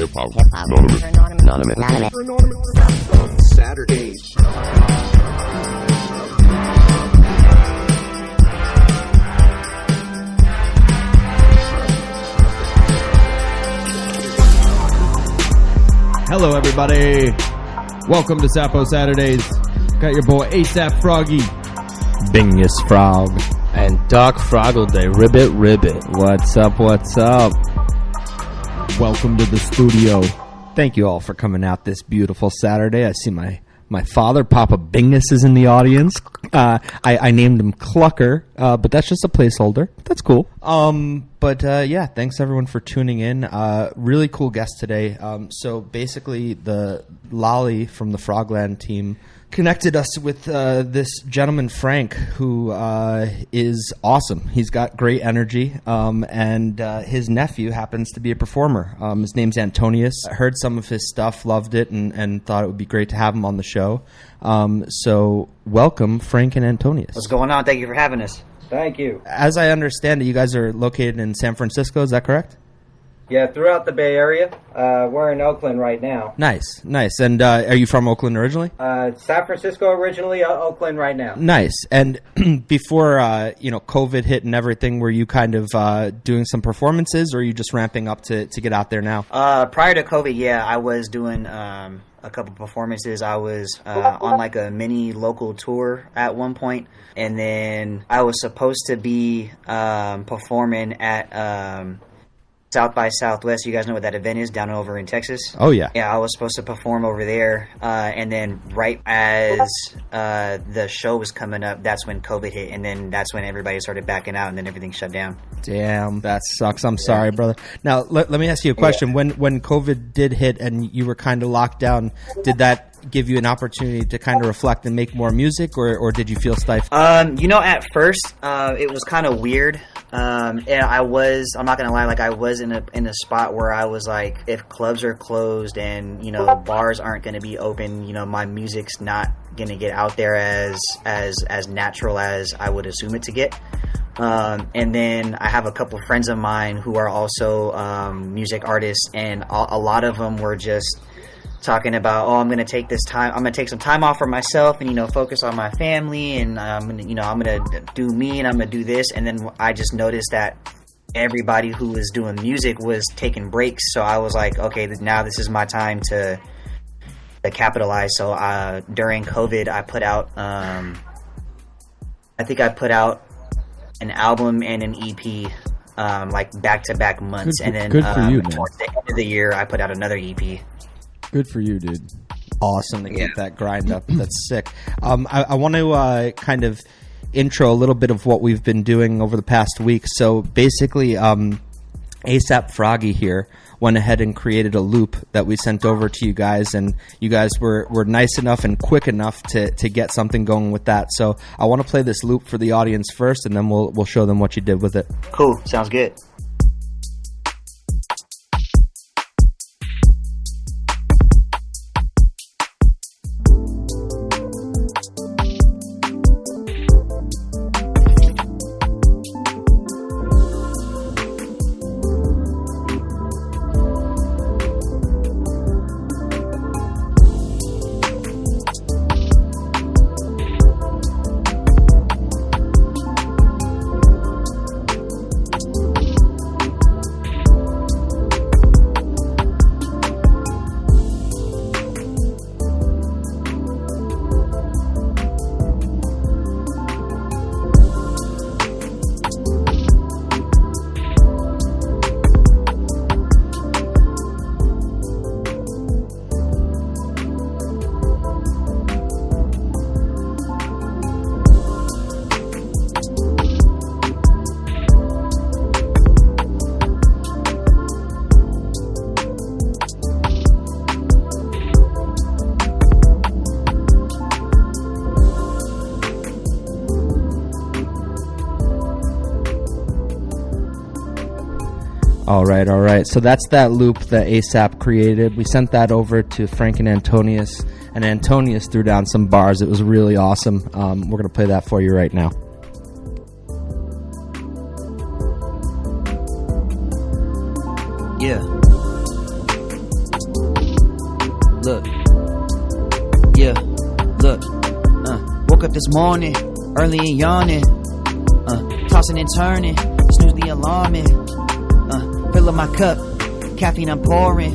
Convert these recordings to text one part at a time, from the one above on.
Hip-hop. Anonymous. Saturdays. Hello, everybody. Welcome to Sapo Saturdays. Got your boy ASAP Froggy, Bingus Frog, and Doc Froggle Day. Ribbit. What's up? What's up? Welcome to the studio. Thank you all for coming out this beautiful Saturday. I see my father, Papa Bingus, is in the audience. I named him Clucker, but that's just a placeholder. That's cool. Yeah, thanks everyone for tuning in. Really cool guest today. So basically, the Lolly from the Frogland team connected us with this gentleman, Frank, who is awesome. He's got great energy, and his nephew happens to be a performer. His name's Antonius. I heard some of his stuff, loved it, and thought it would be great to have him on the show. So welcome, Frank and Antonius. What's going on? Thank you for having us. Thank you. As I understand it, you guys are located in San Francisco. Is that correct? Yeah, throughout the Bay Area. We're in Oakland right now. Nice. And are you from Oakland originally? San Francisco originally, Oakland right now. Nice. And before COVID hit and everything, were you kind of doing some performances, or are you just ramping up to get out there now? Prior to COVID, yeah, I was doing a couple performances. I was on like a mini local tour at one point, and then I was supposed to be performing at South by Southwest. You guys know what that event is down over in Texas? Oh, yeah. Yeah, I was supposed to perform over there, and then right as the show was coming up, that's when COVID hit, and then that's when everybody started backing out, and then everything shut down. Damn, that sucks. I'm sorry, brother. Now, let me ask you a question. Yeah. When COVID did hit and you were kind of locked down, did that give you an opportunity to kind of reflect and make more music, or did you feel stifled? At first, it was kind of weird. And I'm not gonna lie, like I was in a spot where I was like, if clubs are closed and, bars aren't gonna be open, my music's not gonna get out there as natural as I would assume it to get. And then I have a couple of friends of mine who are also music artists, and a lot of them were just talking about, I'm going to take some time off for myself and, focus on my family, and I'm going to do me, and I'm going to do this. And then I just noticed that everybody who was doing music was taking breaks. So I was like, okay, now this is my time to capitalize. So during COVID, I put out, an album and an EP, like back-to-back months. Good and then for you, man. Towards the end of the year, I put out another EP. Good for you, dude. Awesome to keep that grind up. That's sick. I want to kind of intro a little bit of what we've been doing over the past week. So basically, ASAP Froggy here went ahead and created a loop that we sent over to you guys, and you guys were nice enough and quick enough to get something going with that. So I want to play this loop for the audience first, and then we'll show them what you did with it. Cool. Sounds good. All right. So that's that loop that ASAP created. We sent that over to Frank and Antonius, and Antonius threw down some bars. It was really awesome. We're going to play that for you right now. Yeah. look, yeah, look, woke up this morning, early and yawning, tossing and turning, snooze the alarming, filling my cup, caffeine I'm pouring,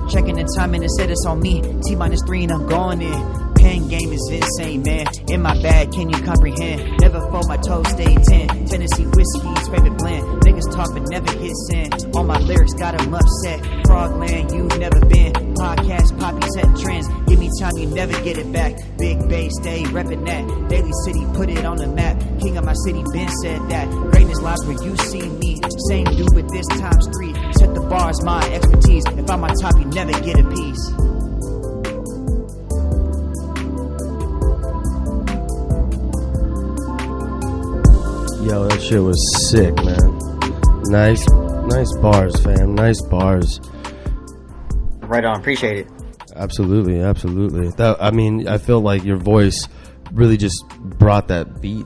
checking the time and it said it's on me, T-3 and I'm going in. Pen game is insane, man. In my bag, can you comprehend? Never fold my toes, stay 10. Tennessee whiskey's favorite blend. Niggas talk but never hit send. All my lyrics got them upset. Frogland, you've never been. Podcast, poppy setting trends. Give me time, you never get it back. Big Bay, stay reppin' that. Daily City, put it on the map. King of my city, Ben said that. Greatness lies where you see me. Same dude, but this times 3. Set the bars, my expertise. If I'm on top, you never get a piece. Yo, that shit was sick, man. Nice bars, fam. Nice bars. Right on. Appreciate it. Absolutely. I feel like your voice really just brought that beat,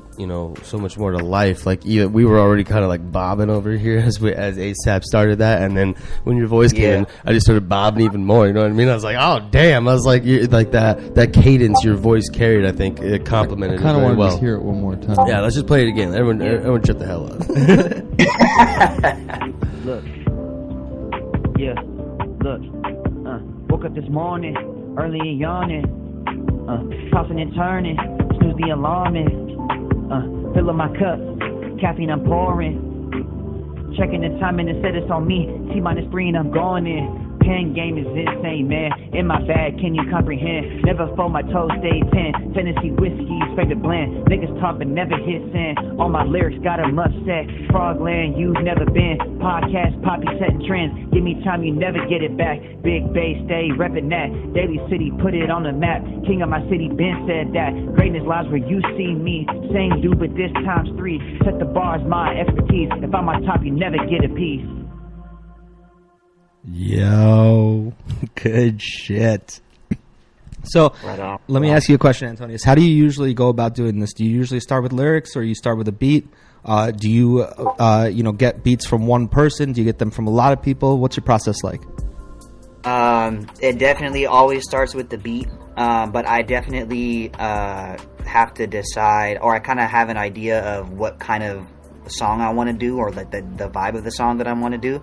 so much more to life. Like, we were already kind of like bobbing over here as ASAP started that, and then when your voice came in, I just started bobbing even more. You know what I mean? I was like, oh damn! I was like, like that cadence your voice carried. I think it complemented it very well. I kind of want to hear it one more time. Yeah, let's just play it again. Everyone, shut the hell up. Look, yeah, look, woke up this morning, early and yawning. Tossing and turning, snooze the alarming, filling my cup, caffeine I'm pouring, checking the time and it said it's on me, T-3 and I'm going in. Pen game is insane, man. In my bag, can you comprehend? Never fold my toes, stay 10. Tennessee whiskey's favorite blend. Niggas talk but never hit send. All my lyrics got them upset. Frogland, you've never been. Podcast, poppy setting trends. Give me time, you never get it back. Big Bay, stay reppin' that. Daily City, put it on the map. King of my city, Ben said that. Greatness lies where you see me. Same dude, but this times 3. Set the bars, my expertise. If I'm on top, you never get a piece. Yo, good shit. So, let me ask you a question, Antonius. How do you usually go about doing this? Do you usually start with lyrics, or you start with a beat? Do you, get beats from one person? Do you get them from a lot of people? What's your process like? It definitely always starts with the beat, but I definitely have to decide, or I kind of have an idea of what kind of song I want to do, or the vibe of the song that I want to do.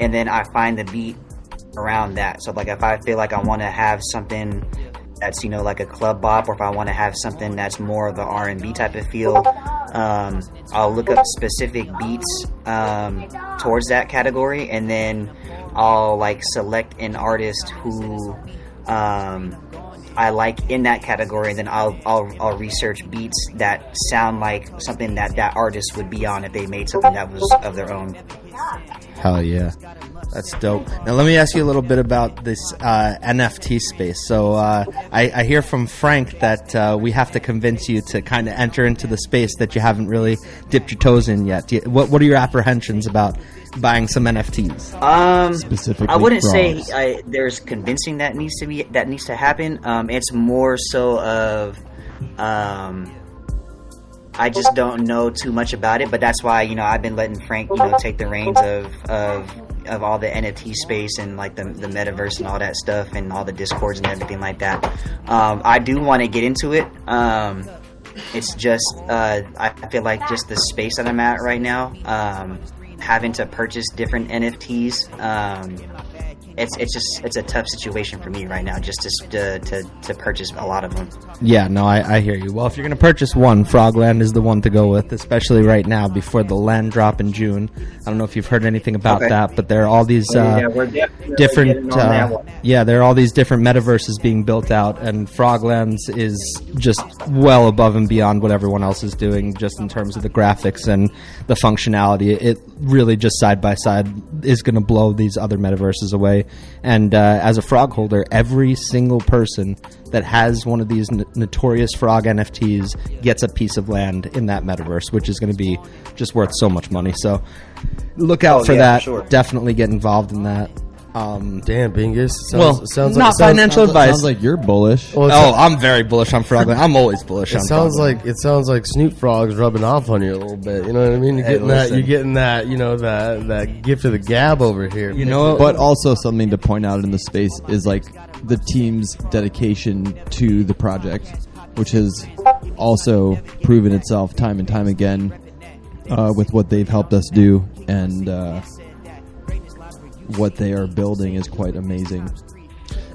And then I find the beat around that. So, like, if I feel like I want to have something that's, like a club bop, or if I want to have something that's more of the R&B type of feel, I'll look up specific beats towards that category, and then I'll, select an artist who I like in that category, and then I'll research beats that sound like something that artist would be on if they made something that was of their own. Hell yeah. That's dope. Now let me ask you a little bit about this NFT space. So I hear from Frank that we have to convince you to kind of enter into the space that you haven't really dipped your toes in yet. What are your apprehensions about buying some NFTs? Specifically, I wouldn't frogs. say there's convincing that needs to happen. It's more so of I just don't know too much about it, but that's why I've been letting Frank take the reins of all the NFT space and the metaverse and all that stuff and all the discords and everything like that. I do want to get into it. It's just I feel like just the space that I'm at right now, having to purchase different NFTs. It's a tough situation for me right now, just to purchase a lot of them. Yeah, no, I hear you. Well, if you're going to purchase one, Frogland is the one to go with, especially right now before the land drop in June. I don't know if you've heard anything about that, but there are all these we're definitely different getting on that one. there are all these different metaverses being built out, and Froglands is just well above and beyond what everyone else is doing, just in terms of the graphics and the functionality. It really just side by side is going to blow these other metaverses away. And as a frog holder, every single person that has one of these notorious frog NFTs gets a piece of land in that metaverse, which is going to be just worth so much money. So look out for that. For sure. Definitely get involved in that. Damn, Bingus. Sounds not financial advice. Sounds like you're bullish. Well, I'm very bullish on Frogland. I'm always bullish on Frogland. it sounds like Snoop Frogg's rubbing off on you a little bit. You know what I mean? You're getting that, you know, that gift of the gab over here. You know, But also something to point out in the space is like the team's dedication to the project, which has also proven itself time and time again with what they've helped us do, and what they are building is quite amazing.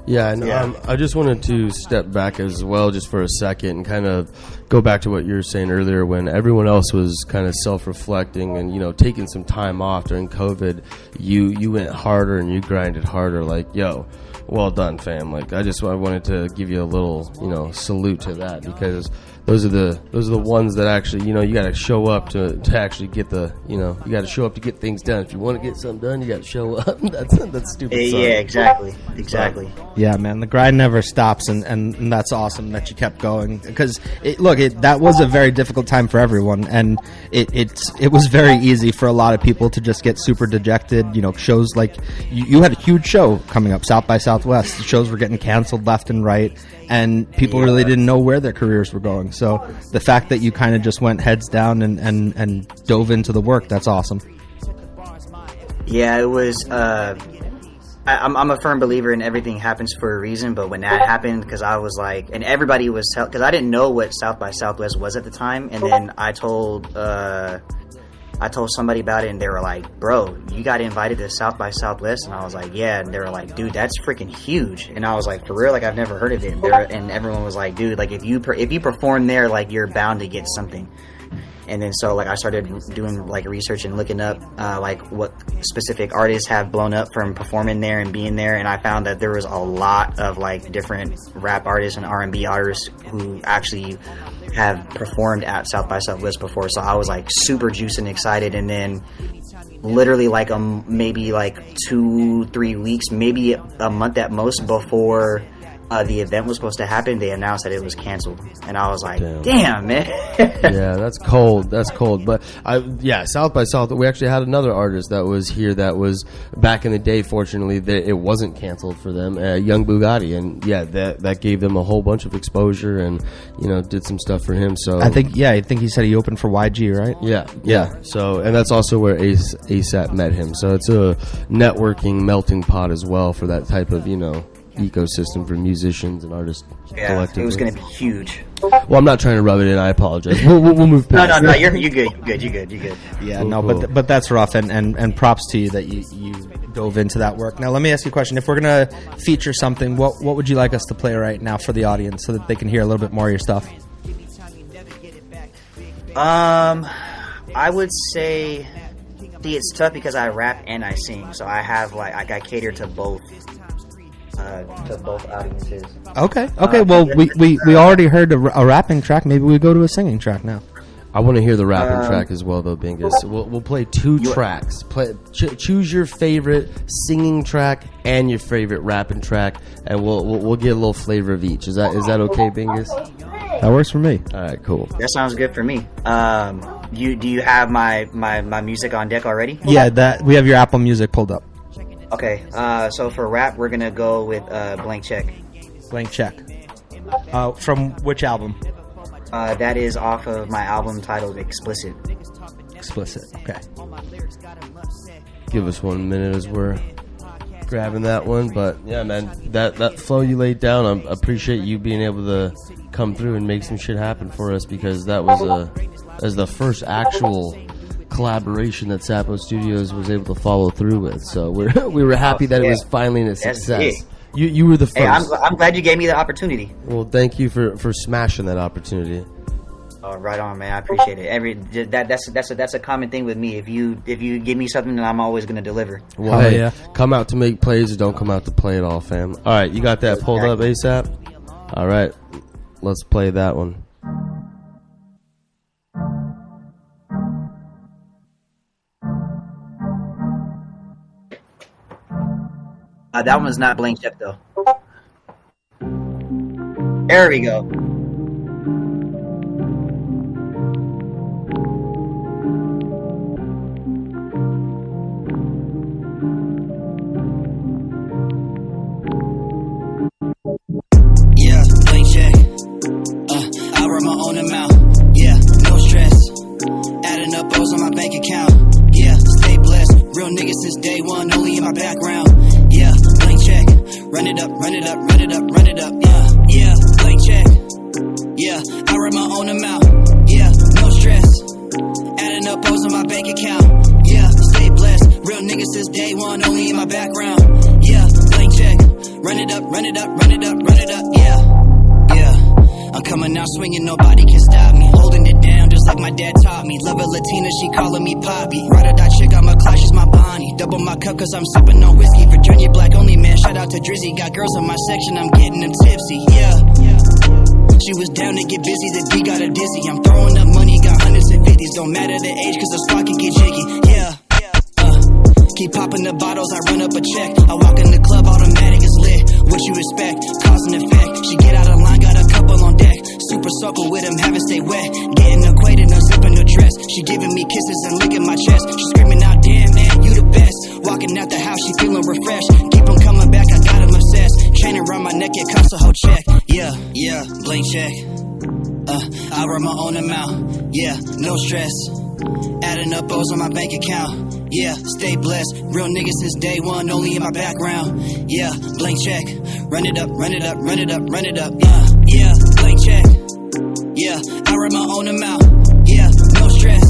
Yeah, and I just wanted to step back as well just for a second and kind of go back to what you were saying earlier when everyone else was kind of self-reflecting and, you know, taking some time off during COVID. You went harder and you grinded harder. Like, yo, well done, fam. Like, I wanted to give you a little, you know, salute to that, because those are the ones that actually, you know, you got to show up to actually get the, you know, you got to show up to get things done. If you want to get something done, you got to show up. that's stupid. Yeah, exactly. Yeah, man, the grind never stops, and that's awesome that you kept going, because that was a very difficult time for everyone, and it was very easy for a lot of people to just get super dejected. You know, shows like you had a huge show coming up, South by Southwest. The shows were getting canceled left and right, and people really didn't know where their careers were going. So the fact that you kind of just went heads down and dove into the work, that's awesome. Yeah, it was. I'm a firm believer in everything happens for a reason, but when that happened, because I was like, and everybody was, because I didn't know what South by Southwest was at the time, and then I told somebody about it, and they were like, bro, you got invited to South by Southwest? And I was like, yeah. And they were like, dude, that's freaking huge. And I was like, for real? Like, I've never heard of it. And everyone was like, dude, like, if you perform there, like, you're bound to get something. And then so, like, I started doing, like, research and looking up, like, what specific artists have blown up from performing there and being there. And I found that there was a lot of, like, different rap artists and R&B artists who actually have performed at South by Southwest before. So I was, like, super juiced and excited. And then literally, like, maybe, like, 2-3 weeks, maybe a month at most before the event was supposed to happen, they announced that it was canceled, and I was like, damn man. Yeah, that's cold. But South by South, we actually had another artist that was here that was back in the day. Fortunately, it wasn't canceled for them, Young Bugatti, and that gave them a whole bunch of exposure, and, you know, did some stuff for him. So I think he said he opened for YG, right? Yeah. So, and that's also where ASAP met him. So it's a networking melting pot as well for that type of, you know, ecosystem for musicians and artists. Yeah, collectively. It was going to be huge. Well, I'm not trying to rub it in. I apologize. We'll move past. No. You're good. You're good. Yeah, cool. But that's rough, and props to you that you dove into that work. Now, let me ask you a question. If we're gonna feature something, what would you like us to play right now for the audience so that they can hear a little bit more of your stuff? I would say, see, it's tough because I rap and I sing, so I have I cater to both. To both audiences. Okay. Well, we already heard a rapping track. Maybe we go to a singing track now. I want to hear the rapping track as well, though, Bingus. We'll play two tracks. Choose your favorite singing track and your favorite rapping track, and we'll get a little flavor of each. Is that okay, Bingus? That works for me. All right, cool. That sounds good for me. Do you have my music on deck already? Yeah, we have your Apple Music pulled up. Okay, so for rap, we're gonna go with Blank Check. Blank Check. From which album? That is off of my album titled Explicit. Explicit, okay. Give us 1 minute as we're grabbing that one. But yeah, man, that flow you laid down, I appreciate you being able to come through and make some shit happen for us, because that was as the first actual collaboration that Sapo Studios was able to follow through with. So we were happy that it was finally a success. You were the first. Hey, I'm glad you gave me the opportunity. Well, thank you for smashing that opportunity. Oh, right on, man. I appreciate it. That's a common thing with me. If you give me something, then I'm always gonna deliver. Well, hey, come out to make plays, or don't come out to play it all, fam. All right, you got that pulled up ASAP? All right, let's play that one. That one's not Blank Check, though. There we go. background. Yeah, blank check. Run it up, run it up, run it up, run it up. Yeah, blank check. Yeah, I write my own amount. Yeah, no stress. Adding up O's on my bank account. Yeah, stay blessed. Real niggas since day one, only in my background. Yeah, blank check. Run it up, run it up, run it up, run it up. Yeah, yeah. I'm coming out swinging, nobody can stop me. Holding it down just like my dad taught me. Love a Latina, she calling me Poppy. Ride or die chick, I'm a Clash, she's my Bonnie. Double my cup cause I'm sipping on whiskey. Virginia black only man, shout out to Drizzy. Got girls in my section, I'm getting them tipsy. Yeah. She was down to get busy, the D got her dizzy. I'm throwing up money, got hundreds and fifties. Don't matter the age, cause the spot can get jiggy. Yeah. Keep popping the bottles, I run up a check. I walk in the club, automatic is lit. What you expect? Cause and effect. She get out of line, got a couple on deck. Super soaker with him, haven't stay wet. Getting acquainted, no zipping no dress. She giving me kisses and licking my chest. She screaming out, damn man, you the best. Walking out the house, she feeling refreshed. Keep on coming back, I got him obsessed. Chain around my neck, it costs a whole check. Yeah, yeah, blank check. I run my own amount. Yeah, no stress. Adding up O's on my bank account. Yeah, stay blessed. Real niggas since day one, only in my background. Yeah, blank check. Run it up, run it up, run it up, run it up. Yeah, blank check. Yeah, I write my own amount. Yeah, no stress.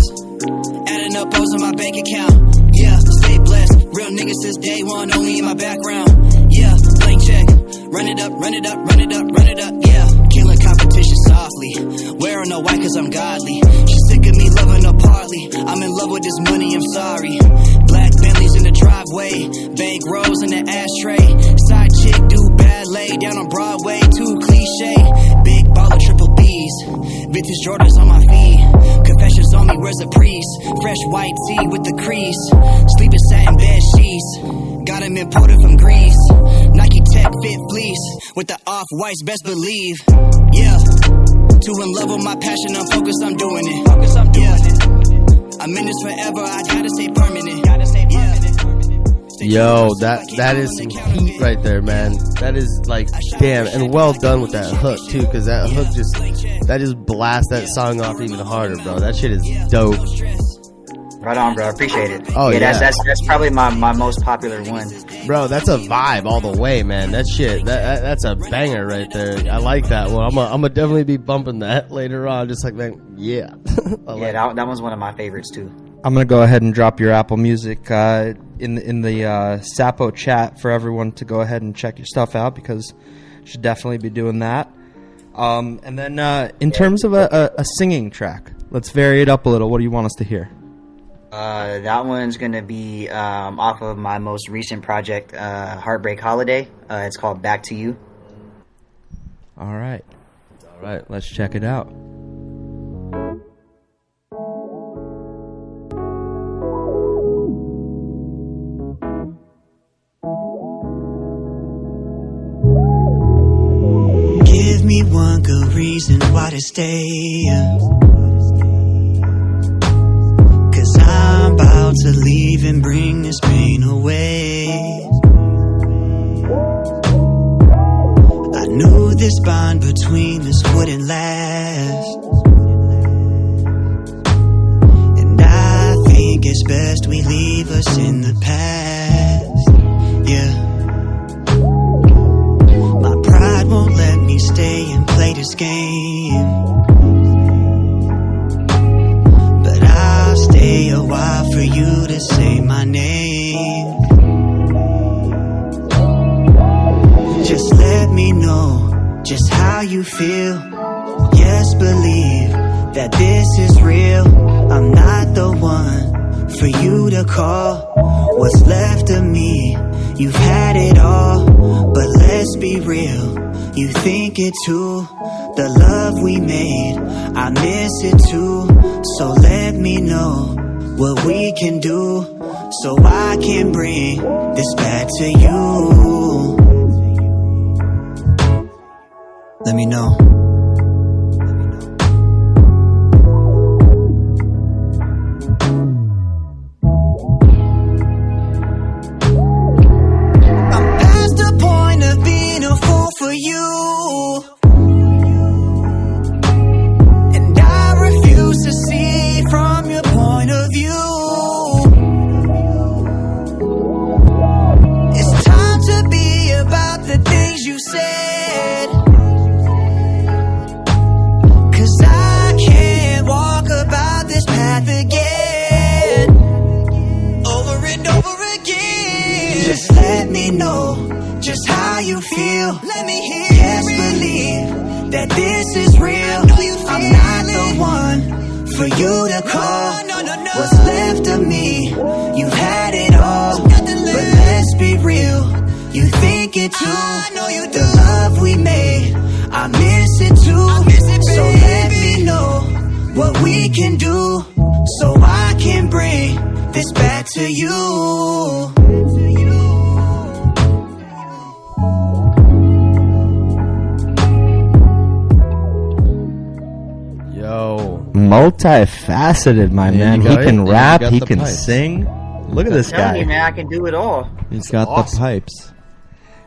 Adding up O's on my bank account. Yeah, stay blessed. Real niggas since day one, only in my background. Yeah, blank check. Run it up, run it up, run it up, run it up. Yeah, killing competition softly. Wearing a white cause I'm godly. She's sick of me loving her partly. I'm in love with this money, I'm sorry. Black Bentleys in the driveway. Bank rolls in the ashtray. Side chick do ballet. Down on Broadway, too cliche. Big baller, triple B's. Vintage Jordans on my feet. Confessions on me, where's the priest? Fresh white tee with the crease. Sleeping satin bed sheets. Got him imported from Greece. Nike Tech Fit Fleece. With the off-whites, best believe. Yeah. Too in love with my passion, I'm focused, I'm doing it. I'm in this forever, I gotta stay permanent. Yo, that is some heat right there, man. That is like, damn, and well done with that hook too, because that hook just blasts that song off even harder, bro. That shit is dope. Right on, bro. I appreciate it. Oh, yeah. That's probably my most popular one. Bro, that's a vibe all the way, man. That shit, that's a banger right there. I like that one. I'm gonna definitely be bumping that later on. Just like, man, yeah. That one's one of my favorites too. I'm gonna go ahead and drop your Apple Music in the Sapo chat for everyone to go ahead and check your stuff out, because you should definitely be doing that. And then in terms of a singing track, let's vary it up a little. What do you want us to hear? That one's gonna be off of my most recent project, Heartbreak Holiday. It's called Back to You. All right, let's check it out. Give me one good reason why to stay. I'm about to leave and bring this pain away. I knew this bond between us wouldn't last, and I think it's best we leave us in the past. Yeah, my pride won't let me stay and play this game. Stay a while for you to say my name. Just let me know just how you feel. Yes, believe that this is real. I'm not the one for you to call. What's left of me, you've had it all. But let's be real, you think it too. The love we made, I miss it too. So let me know what we can do, so I can bring this back to you. Let me know. I'm past the point of being a fool for you. To see from your point of view, let me know just how you feel. Let me hear yes, believe that this is real. I'm not the one for you to call. What's left of me? You've had it all. But let's be real. You think it too. The love we made, I miss it too. So let me know what we can do, so I can bring this back to you. Yo. Multifaceted, my man. He got it. can And you rap, got he the can pipes. sing. Look at this Telling you, guy. man, I can do it all. He's got the pipes.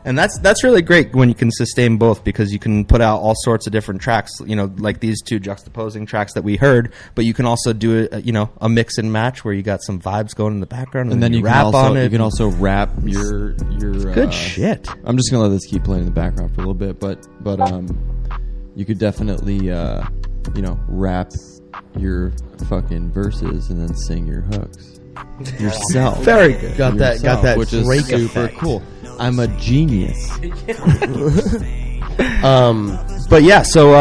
And that's really great when you can sustain both, because you can put out all sorts of different tracks, you know, like these two juxtaposing tracks that we heard, but you can also do a mix and match where you got some vibes going in the background And then you rap can also on it. you can also rap your good shit. I'm just gonna let this keep playing in the background for a little bit, but you could definitely rap your fucking verses and then sing your hooks yourself. Very good. Got that which is Drake super effect. cool. I'm a genius. But yeah, so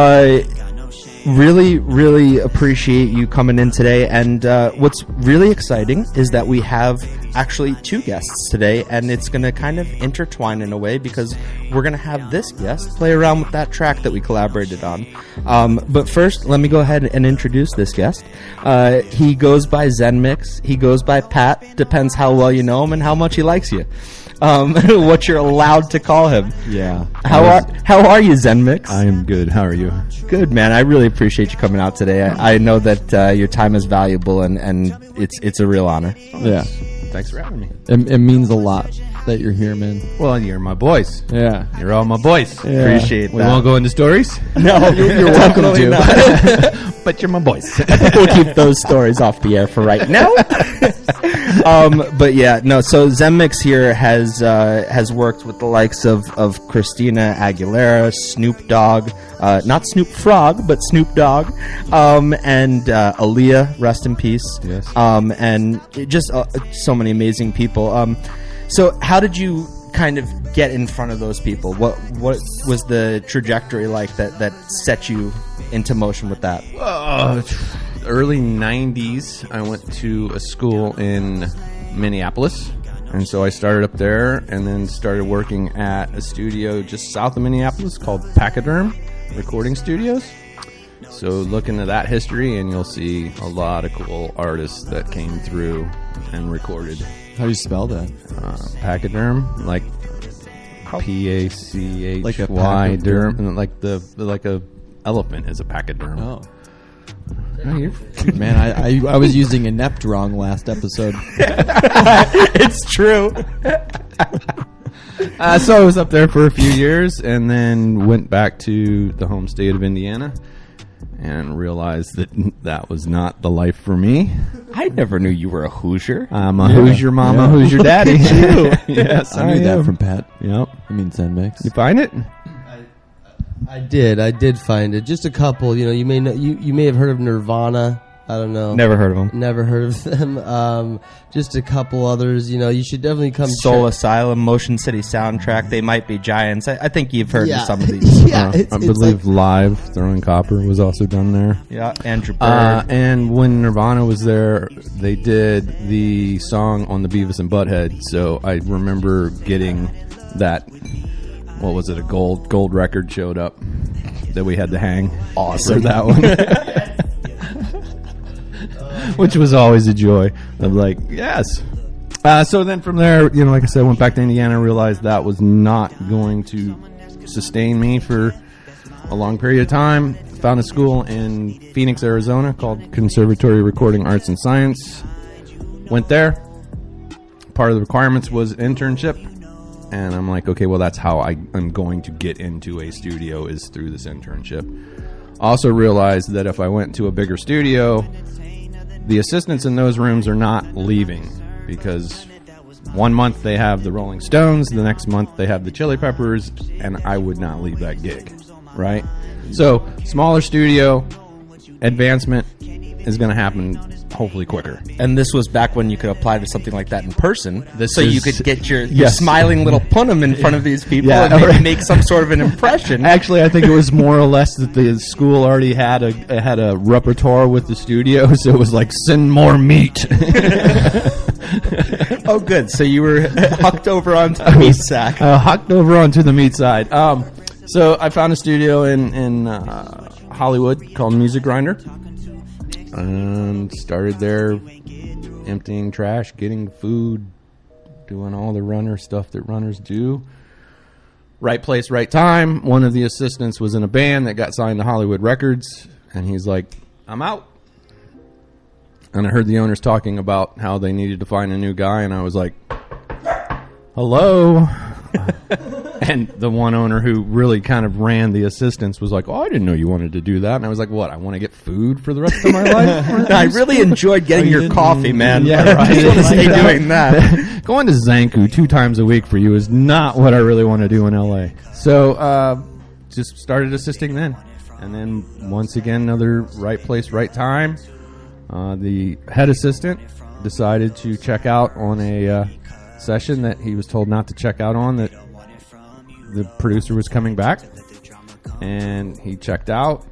really, really appreciate you coming in today. And what's really exciting is that we have actually two guests today, and it's going to kind of intertwine in a way, because we're going to have this guest play around with that track that we collaborated on. But first, let me go ahead and introduce this guest. He goes by Zenmix. He goes by Pat. Depends how well you know him and how much he likes you. What you're allowed to call him. Yeah. How are you, Zenmix? I am good. How are you? Good, man. I really appreciate you coming out today. I know that your time is valuable, and it's a real honor. Yeah. Thanks for having me. It means a lot that you're here, man. Well, you're my boys. Yeah. You're all my boys. Yeah. Appreciate We that. won't go into stories, No, you're welcome to. but you're my boys. We'll keep those stories off the air for right now. But yeah, no. So Zenmix here has worked with the likes of Christina Aguilera, Snoop Dogg, not Snoop Frog, but Snoop Dogg, and Aaliyah, rest in peace. Yes. And just so many amazing people. So how did you kind of get in front of those people? What was the trajectory like that set you into motion with that? Early 90s, I went to a school in Minneapolis. And so I started up there and then started working at a studio just south of Minneapolis called Pachyderm Recording Studios. So look into that history and you'll see a lot of cool artists that came through and recorded. How do you spell that? Pachyderm, like Pachyderm, Like a pachyderm? and like a elephant is a pachyderm. Oh. Oh, you're Man, I was using inept wrong last episode. It's true. So I was up there for a few years and then went back to the home state of Indiana and realized that that was not the life for me. I never knew you were a Hoosier. I'm a who's your mama, who's your daddy. Yes, I knew that am. from Pat. Yep. I mean, Zenmix. You find it? I did find it. Just a couple. You know, you may have heard of Nirvana. I don't know. Never heard of him. Never heard of them. Just a couple others. You know, you should definitely come. Soul check. Asylum, Motion City soundtrack. They might be giants. I think you've heard of some of these. Yeah, I believe Live, Throwing Copper was also done there. Yeah, Andrew Bird. And when Nirvana was there, they did the song on the Beavis and Butthead. So I remember getting that. What was it? A gold record showed up that we had to hang. Awesome. For that one. Which was always a joy. Of like, yes. So then from there, you know, like I said, went back to Indiana, realized that was not going to sustain me for a long period of time. Found a school in Phoenix, Arizona called Conservatory Recording Arts and Science. Went there. Part of the requirements was internship. And I'm like, okay, well, that's how I'm going to get into a studio is through this internship. Also realized that if I went to a bigger studio, the assistants in those rooms are not leaving because 1 month they have the Rolling Stones, the next month they have the Chili Peppers, and I would not leave that gig, right? So, smaller studio, advancement, is going to happen hopefully quicker. And this was back when you could apply to something like that in person, This so you is- could get your Yes. smiling little punum in front of these people Yeah, and maybe right. make some sort of an impression. Actually, I think it was more or less that the school already had a repertoire with the studio, so it was like, send more meat. Oh, good. So you were hucked over onto the meat sack. Hucked over onto the meat side. So I found a studio in Hollywood called Music Grinder, and started there, emptying trash, getting food, doing all the runner stuff that runners do. Right place, right time. One of the assistants was in a band that got signed to Hollywood Records, and he's like, I'm out. And I heard the owners talking about how they needed to find a new guy, and I was like, hello. And the one owner who really kind of ran the assistants was like, oh, I didn't know you wanted to do that. And I was like, what, I want to get food for the rest of my life? I really enjoyed getting your coffee, man. Yeah, I right. just want to stay doing that. Going to Zanku 2 times a week for you is not what I really want to do in LA. So just started assisting then. And then once again, another right place, right time. The head assistant decided to check out on a session that he was told not to check out on, that the producer was coming back. And he checked out.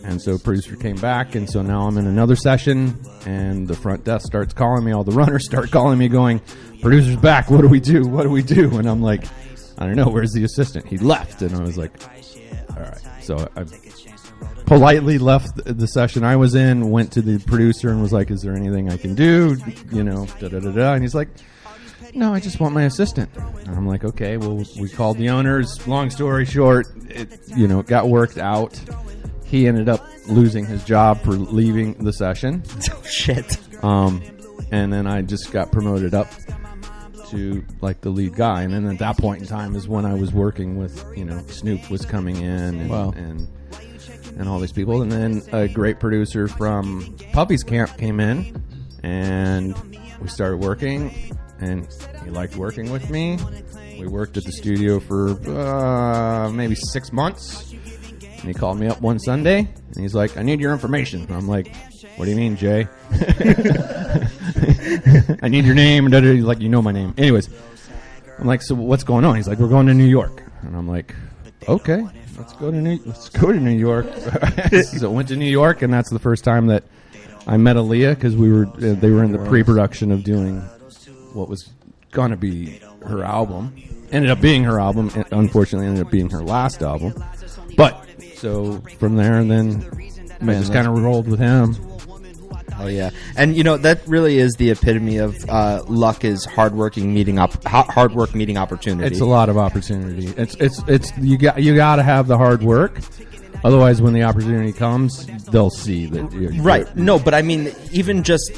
And so producer came back, and so now I'm in another session, and the front desk starts calling me. All the runners start calling me going, producer's back, what do we do? What do we do? And I'm like, I don't know, where's the assistant? He left. And I was like, all right. So I politely left the session I was in, went to the producer and was like, is there anything I can do? You know, da-da-da-da. And he's like, no, I just want my assistant. And I'm like, okay, well, we called the owners. Long story short, it got worked out. He ended up losing his job for leaving the session. Oh, shit. And then I just got promoted up to like the lead guy. And then at that point in time is when I was working with, Snoop was coming in and all these people. And then a great producer from Puffy's camp came in, and we started working, and he liked working with me. We worked at the studio for maybe 6 months. And he called me up one Sunday, and he's like, I need your information. And I'm like, what do you mean, Jay? I need your name. And he's like, you know my name. Anyways, I'm like, so what's going on? He's like, we're going to New York. And I'm like, okay, let's go to New York. So I went to New York, and that's the first time that I met Aaliyah, because they were in the pre-production of doing what was going to be her album. Ended up being her album. Unfortunately, ended up being her last album. But so from there, and then I just kind of rolled with him. Oh yeah, and that really is the epitome of luck is hard work meeting opportunity. It's a lot of opportunity. It's you got to have the hard work. Otherwise, when the opportunity comes, they'll see that. Right. No, but I mean, even just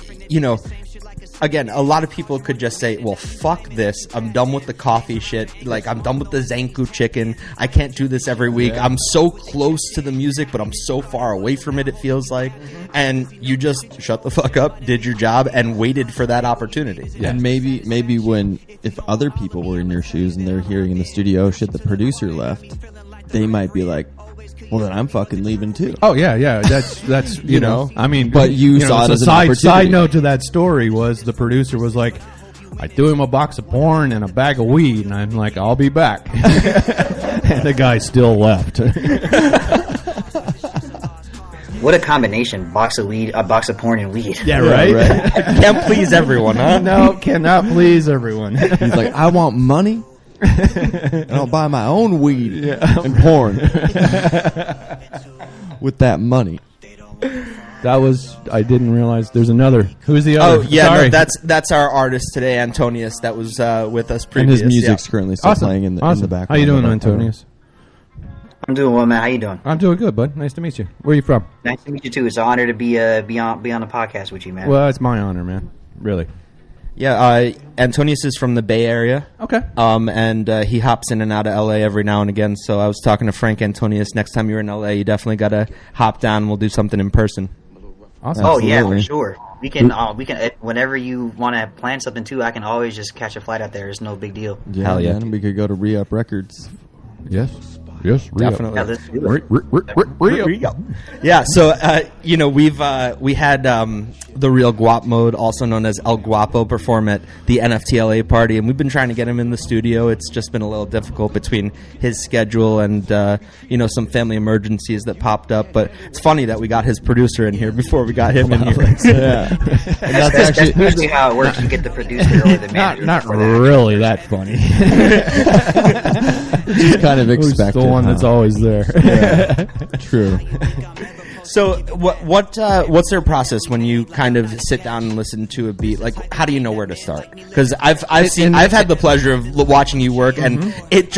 again, a lot of people could just say, well, fuck this. I'm done with the coffee shit. Like, I'm done with the Zanku chicken. I can't do this every week. Yeah. I'm so close to the music, but I'm so far away from it, it feels like. Mm-hmm. And you just shut the fuck up, did your job, and waited for that opportunity. Yeah. And maybe if other people were in your shoes and they're hearing in the studio, shit, the producer left, they might be like, well, then I'm fucking leaving too. Oh yeah. That's you know. I mean, but you saw it as an opportunity. Side note to that story was the producer was like, I threw him a box of porn and a bag of weed, and I'm like, I'll be back. And the guy still left. What a combination! Box of porn, and weed. Yeah, right. Can't please everyone, huh? No, cannot please everyone. He's like, I want money. And I'll buy my own weed and porn with that money. I didn't realize there's another. Who's the other? Oh yeah, Sorry. no, that's our artist today, Antonius. That was with us previous. And his music's currently still playing in the background. How you doing, Antonius? I'm doing well, man. How you doing? I'm doing good, bud. Nice to meet you. Where are you from? Nice to meet you too. It's an honor to be on the podcast with you, man. Well, it's my honor, man. Really. Yeah, Antonius is from the Bay Area. Okay. And he hops in and out of LA every now and again. So I was talking to Frank Antonius. Next time you're in LA, you definitely got to hop down and we'll do something in person. Awesome. Oh, yeah, for sure. We can whenever you want to plan something too, I can always just catch a flight out there. It's no big deal. Yeah, hell yeah. Man, we could go to Re-Up Records. Yes. Yes, Rio. Definitely. Yeah, let's do it. Rio. Yeah, so we had the Real Guap Mode, also known as El Guapo, perform at the NFTLA party, and we've been trying to get him in the studio. It's just been a little difficult between his schedule and some family emergencies that popped up. But it's funny that we got his producer in here before we got him in here. Yeah, and That's usually how it works. You get the producer or the manager. Not really that funny. just kind of Who's expected. the one that's always there? Yeah, true. So what's their process when you kind of sit down and listen to a beat? Like, how do you know where to start? Because I've had the pleasure of watching you work, and it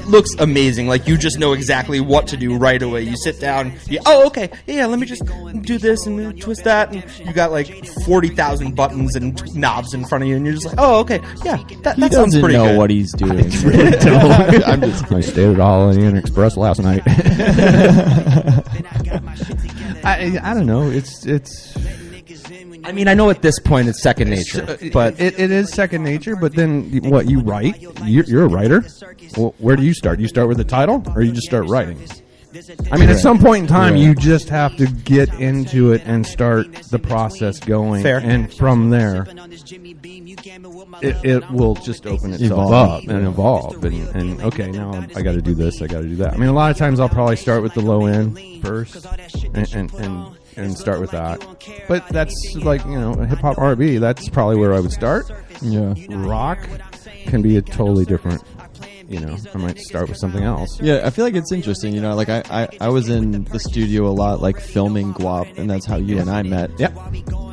looks amazing. Like, you just know exactly what to do right away. You sit down, okay, yeah, let me just do this and twist that, and you got like 40,000 buttons and knobs in front of you, and you're just like, oh, okay, yeah, that He sounds doesn't pretty know good. what he's doing. I stayed at Holiday Express last night. I don't know. It's. I mean, I know at this point it's second nature, but it is second nature. But then, what you write? You're a writer. Well, where do you start? Do you start with the title, or you just start writing? I mean, at some point in time, you just have to get into it and start the process going. Fair. And from there, it will just open itself up and evolve. And okay, now I got to do this. I got to do that. I mean, a lot of times I'll probably start with the low end first, and start with that. But that's like hip hop R&B. That's probably where I would start. Yeah. Rock can be a totally different. I might start with something else. Yeah, I feel like it's interesting. Like I was in the studio a lot, like filming Guap, and that's how you and I met. Yeah.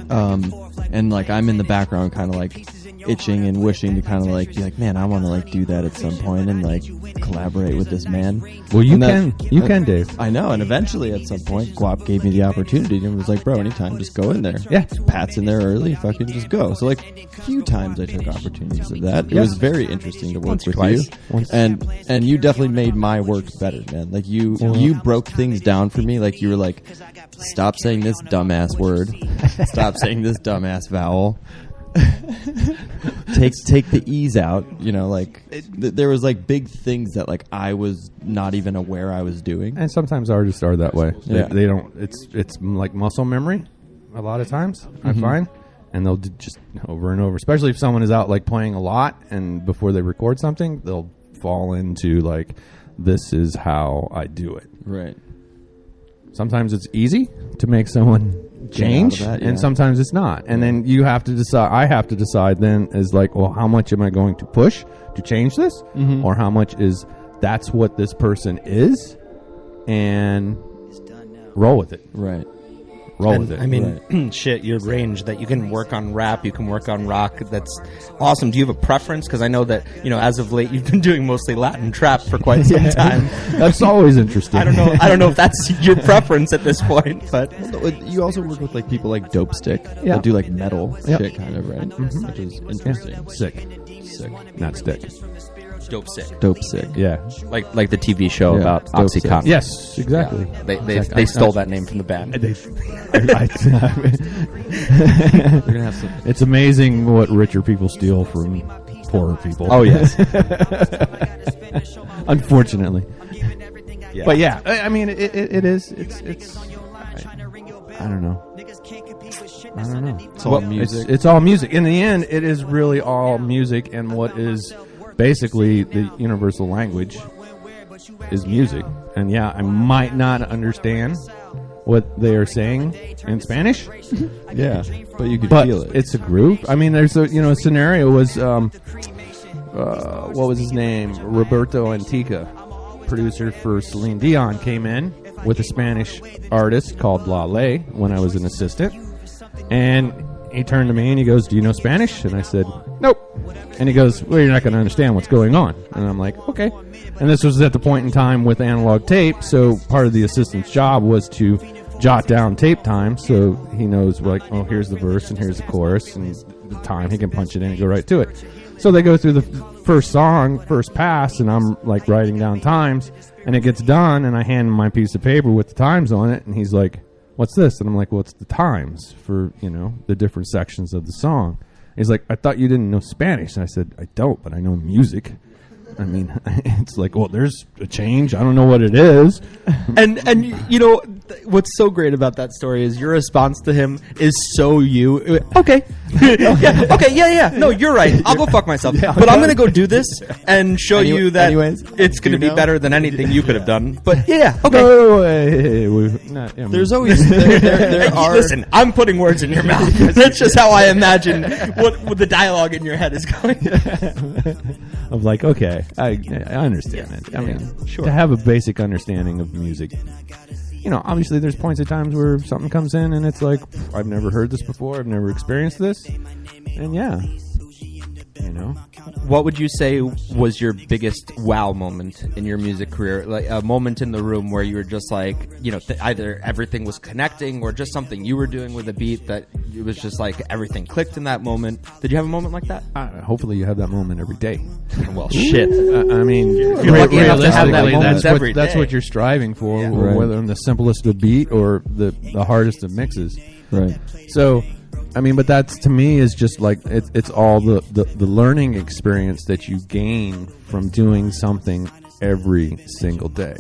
And like I'm in the background, kind of like itching and wishing to kind of like be like, man, I want to like do that at some point and like collaborate with this man. Well, you can, Dave. I know, and eventually at some point, Guap gave me the opportunity and was like, bro, anytime, just go in there. Yeah. Pat's in there early, fucking just go. So like a few times I took opportunities of that. It was very interesting to work with you. And you definitely made my work better, man. Like you broke things down for me. Like you were like, stop saying this dumbass word. Stop saying this dumbass vowel. take the ease out. There was like big things that like I was not even aware I was doing. And sometimes artists are that way. Yeah. They don't. It's like muscle memory. A lot of times, I find, and they'll just over and over. Especially if someone is out like playing a lot, and before they record something, they'll fall into like, this is how I do it. Right. Sometimes it's easy to make someone change, and sometimes it's not. And then you have to decide. I have to decide then is like, well, how much am I going to push to change this, or how much is that's what this person is, and roll with it. Right. Roll with it. I mean, shit, your range that you can work on rap, you can work on rock. That's awesome. Do you have a preference? Because I know that as of late you've been doing mostly Latin trap for quite some time. That's always interesting. I don't know if that's your preference at this point, but you also work with like people like Dope Stick. Yeah. That do like metal shit, kind of, right? Which is interesting. Yeah. Sick, not stick. Dope sick. Dope Sick. Yeah, like the TV show Yeah, about Dope Sick. OxyContin. yes, exactly. They stole that name from the band. We're gonna have some. It's amazing what richer people steal from poorer people. Oh yes. Unfortunately. Yeah. But yeah, I mean, it is. It's. I don't know. It's all music. It's all music. In the end, it is really all music, and what is basically the universal language is music. And yeah, I might not understand what they are saying in Spanish. Yeah, but you could But feel it. it's a groove. I mean, there's a scenario was what was his name? Roberto Antica, producer for Celine Dion, came in with a Spanish artist called Lale when I was an assistant, and he turned to me and he goes, "Do you know Spanish?" And I said, "Nope." And he goes, "Well, you're not going to understand what's going on." And I'm like, "Okay." And this was at the point in time with analog tape, so part of the assistant's job was to jot down tape time so he knows, like, oh, here's the verse and here's the chorus and the time. He can punch it in and go right to it. So they go through the first song, first pass, and I'm like writing down times, and it gets done, and I hand him my piece of paper with the times on it, and he's like, "What's this?" And I'm like, "Well, it's the times for, the different sections of the song." He's like, "I thought you didn't know Spanish." And I said, "I don't, but I know music." I mean, it's like, well, there's a change. I don't know what it is. And you know what's so great about that story is your response to him is so you. Okay, yeah. No, you're right. I'll go fuck myself. But I'm gonna go do this and show you that it's gonna be better than anything you could have done. But yeah, okay. No, hey, There's always there are. Listen, I'm putting words in your mouth. That's just how I imagine what the dialogue in your head is going. of like, okay, I understand it. I mean, sure. To have a basic understanding of music. You know, obviously there's points at times where something comes in and it's like, I've never heard this before, I've never experienced this. And yeah, you know. What would you say was your biggest wow moment in your music career? Like a moment in the room where you were just like, you know, either everything was connecting or just something you were doing with a beat that it was just like everything clicked in that moment. Did you have a moment like that? Hopefully you have that moment every day. Well, shit. I mean, you're lucky enough to have that moment every day. That's what you're striving for, whether on the simplest of beat or the hardest of mixes. Right. So, I mean, but that's, to me, is just like it's all the learning experience that you gain from doing something every single day.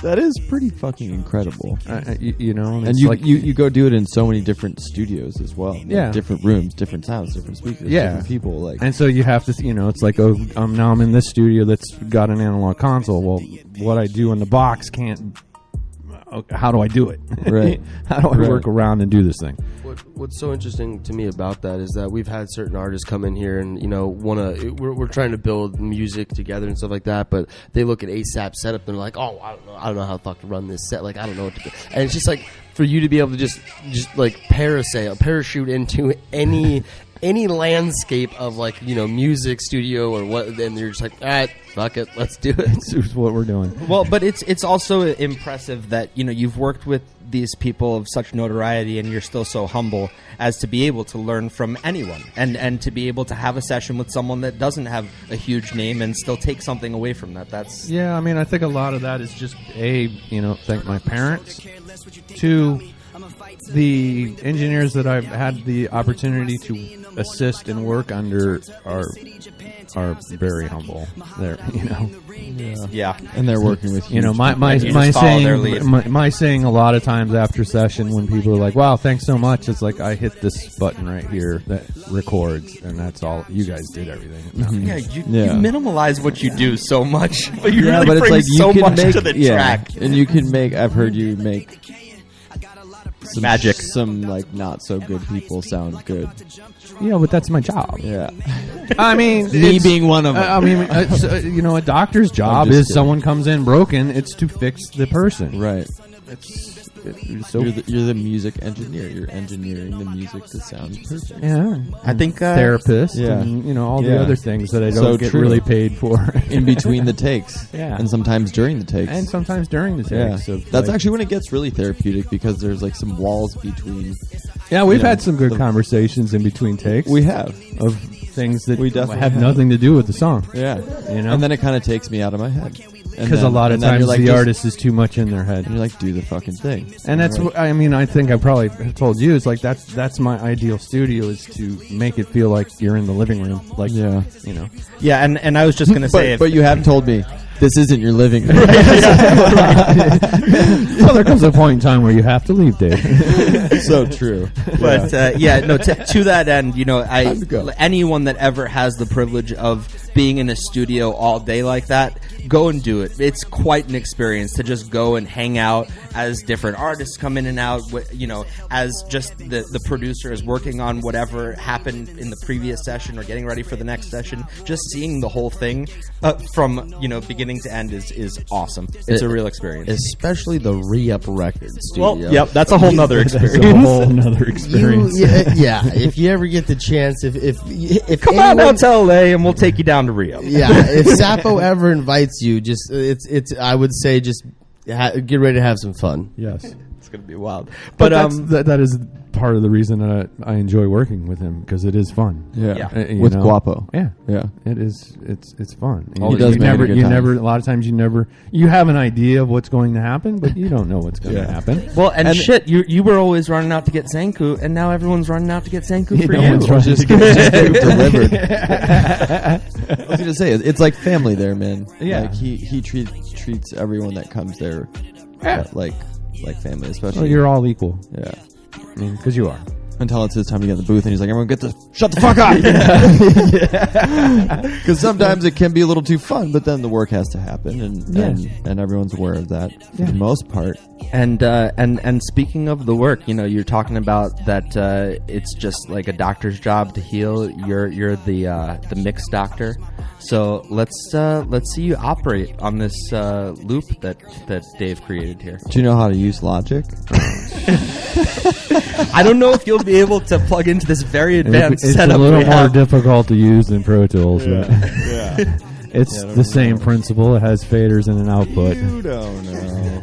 That is pretty fucking incredible. You know, and you go do it in so many different studios as well. Yeah, like different rooms, different sounds, different speakers, different people. Like, and so you have to, you know, it's like, oh, now I'm in this studio that's got an analog console. Well, what I do in the box can't. How do I do it? Right. How do I work around and do this thing? What's so interesting to me about that is that we've had certain artists come in here and, you know, we're trying to build music together and stuff like that, but they look at ASAP's setup and they're like, oh, I don't know how the fuck to run this set. Like, I don't know what to do. And it's just like, for you to be able to just like parachute into any landscape of, like, you know, music studio or what, and you're just like, all right, fuck it, let's do it. It's what we're doing. Well, but it's also impressive that, you know, you've worked with these people of such notoriety and you're still so humble as to be able to learn from anyone and to be able to have a session with someone that doesn't have a huge name and still take something away from that. That's I mean, I think a lot of that is just you know, thank my parents. Two, the engineers that I've had the opportunity to assist and work under are very humble. They're, you know, yeah, and they're working with you know, my saying a lot of times after session when people are like, "Wow, thanks so much," it's like, I hit this button right here that records, and that's all. You guys did everything. Mm-hmm. You minimalize what you do so much, but you really but bring it's like so much to the track. And you can make. I've heard you make. Some magic. Some like not so good people sound good. Yeah, but that's my job. Yeah, I mean, me being one of them. I mean, you know, a doctor's job is someone comes in broken, it's to fix the person. Right. So you're the music engineer. You're engineering the music to sound perfect. Yeah, I think therapist. Yeah, and, you know, all the other things that I don't get really paid for in between the takes. Yeah, and sometimes during the takes. Yeah, so that's actually when it gets really therapeutic because there's like some walls between. Yeah, we've had some good conversations in between takes. We have of things that we definitely have nothing to do with the song. Yeah, you know, and then it kind of takes me out of my head. Because a lot of times the artist is too much in their head. And you're like, do the fucking thing. And that's what, I mean, I think I probably told you, it's like that's my ideal studio, is to make it feel like you're in the living room. Like, you know. Yeah, and I was just going to say... but you have told me, this isn't your living room. Well, there comes a point in time where you have to leave, Dave. So true. But, to that end, you know, anyone that ever has the privilege of being in a studio all day like that, go and do it. It's quite an experience to just go and hang out as different artists come in and out, you know, as just the producer is working on whatever happened in the previous session or getting ready for the next session. Just seeing the whole thing from, you know, beginning to end is awesome. It's a real experience. Especially the re-up record studio. Well, yep, that's a whole nother experience. That's a whole nother experience. If you ever get the chance, if come on out to LA and we'll take you down to re-up. Yeah, if Sapo ever invites you, just it's I would say just get ready to have some fun. Yes, it's gonna be wild. But that is part of the reason I enjoy working with him, because it is fun. Yeah, with Guapo. Yeah, yeah, it is. It's fun. He does never. A lot of times you have an idea of what's going to happen, but you don't know what's going to happen. Well, and shit, you were always running out to get Zanku, and now everyone's running out to get Zanku for no you. One's running just to get delivered. I was gonna say it's like family there, man. Yeah. Like he treats everyone that comes there like family, especially. Well, you're all equal. Yeah. I mean, because you are. Until it's his time to get in the booth, and he's like, "Everyone, shut the fuck up!" Because sometimes it can be a little too fun, but then the work has to happen, and everyone's aware of that for the most part. And speaking of the work, you're talking about that it's just like a doctor's job to heal. You're the mix doctor. So let's see you operate on this loop that Dave created here. Do you know how to use Logic? I don't know if you'll be able to plug into this very advanced It's setup. a little we more have. difficult to use than Pro Tools. Yeah. Right? It's the same principle. It has faders and an output. You don't know.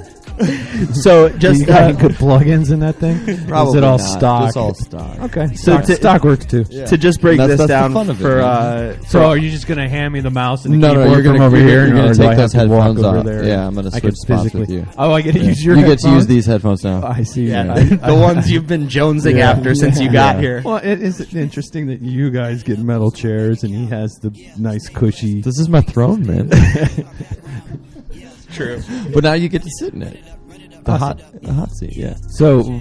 So just you got any good plugins in that thing? Probably Is it all not. stock? Just all stock. Okay, So stock works too. Yeah. to just break That's this the down fun of it, for man. So are you just going to hand me the mouse and the No, keyboard you're from gonna over here? You're or gonna do I take those have to walk headphones over off. there? Yeah, I'm gonna I switch can spots with physically- you. Oh, I get to use your You get to headphones? use these headphones now. I see. Yeah. the ones you've been jonesing Yeah. after since you got here. Well, it is interesting that you guys get metal chairs and he has the nice cushy. This is my throne, man. True. But now you get to sit in it. The hot seat, yeah. So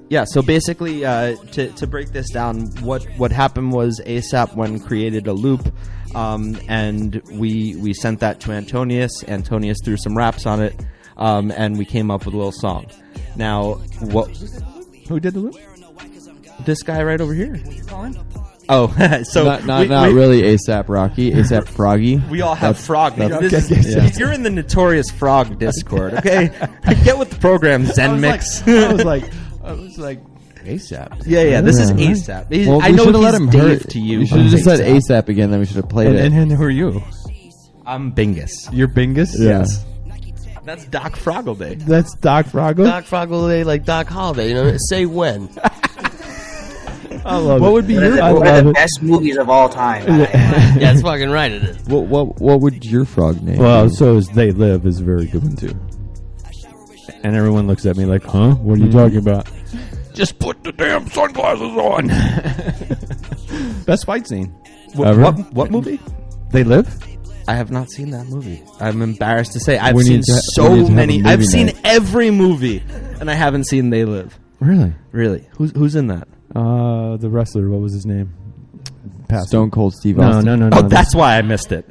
Yeah, so basically, to break this down, what happened was ASAP when created a loop, and we sent that to Antonius. Antonius threw some raps on it, and we came up with a little song. Now, who did the loop? This guy right over here. Oh, so not really ASAP Rocky, ASAP Froggy. We all have frog names. Yeah. You're in the notorious frog Discord, okay? Get with the program, Zenmix. I was like ASAP. Yeah. This is Yeah. ASAP. Well, I we know should have he's let him Dave hurt. to you. You should have just said ASAP again, then we should have played it. And who are you? I'm Bingus. You're Bingus? Yeah. Yes. That's Doc Froggle That's Doc Froggle? Doc Froggle, like Doc Holliday. Say when. I love What it. would be One of your the, one of the best movies of all time. That's fucking right. It is. what would your frog name? Well, be? so is They Live is a very good one too. And everyone looks at me like, huh? What are you talking about? Just put the damn sunglasses on. Best fight scene. Ever? What movie? They Live? I have not seen that movie. I'm embarrassed to say I've We seen need to- we so need to have a many. movie I've seen night. every movie, and I haven't seen They Live. Really? Really? Who's in that? The wrestler, what was his name? Stone Cold Steve No, Austin. no. Oh, that's why I missed it.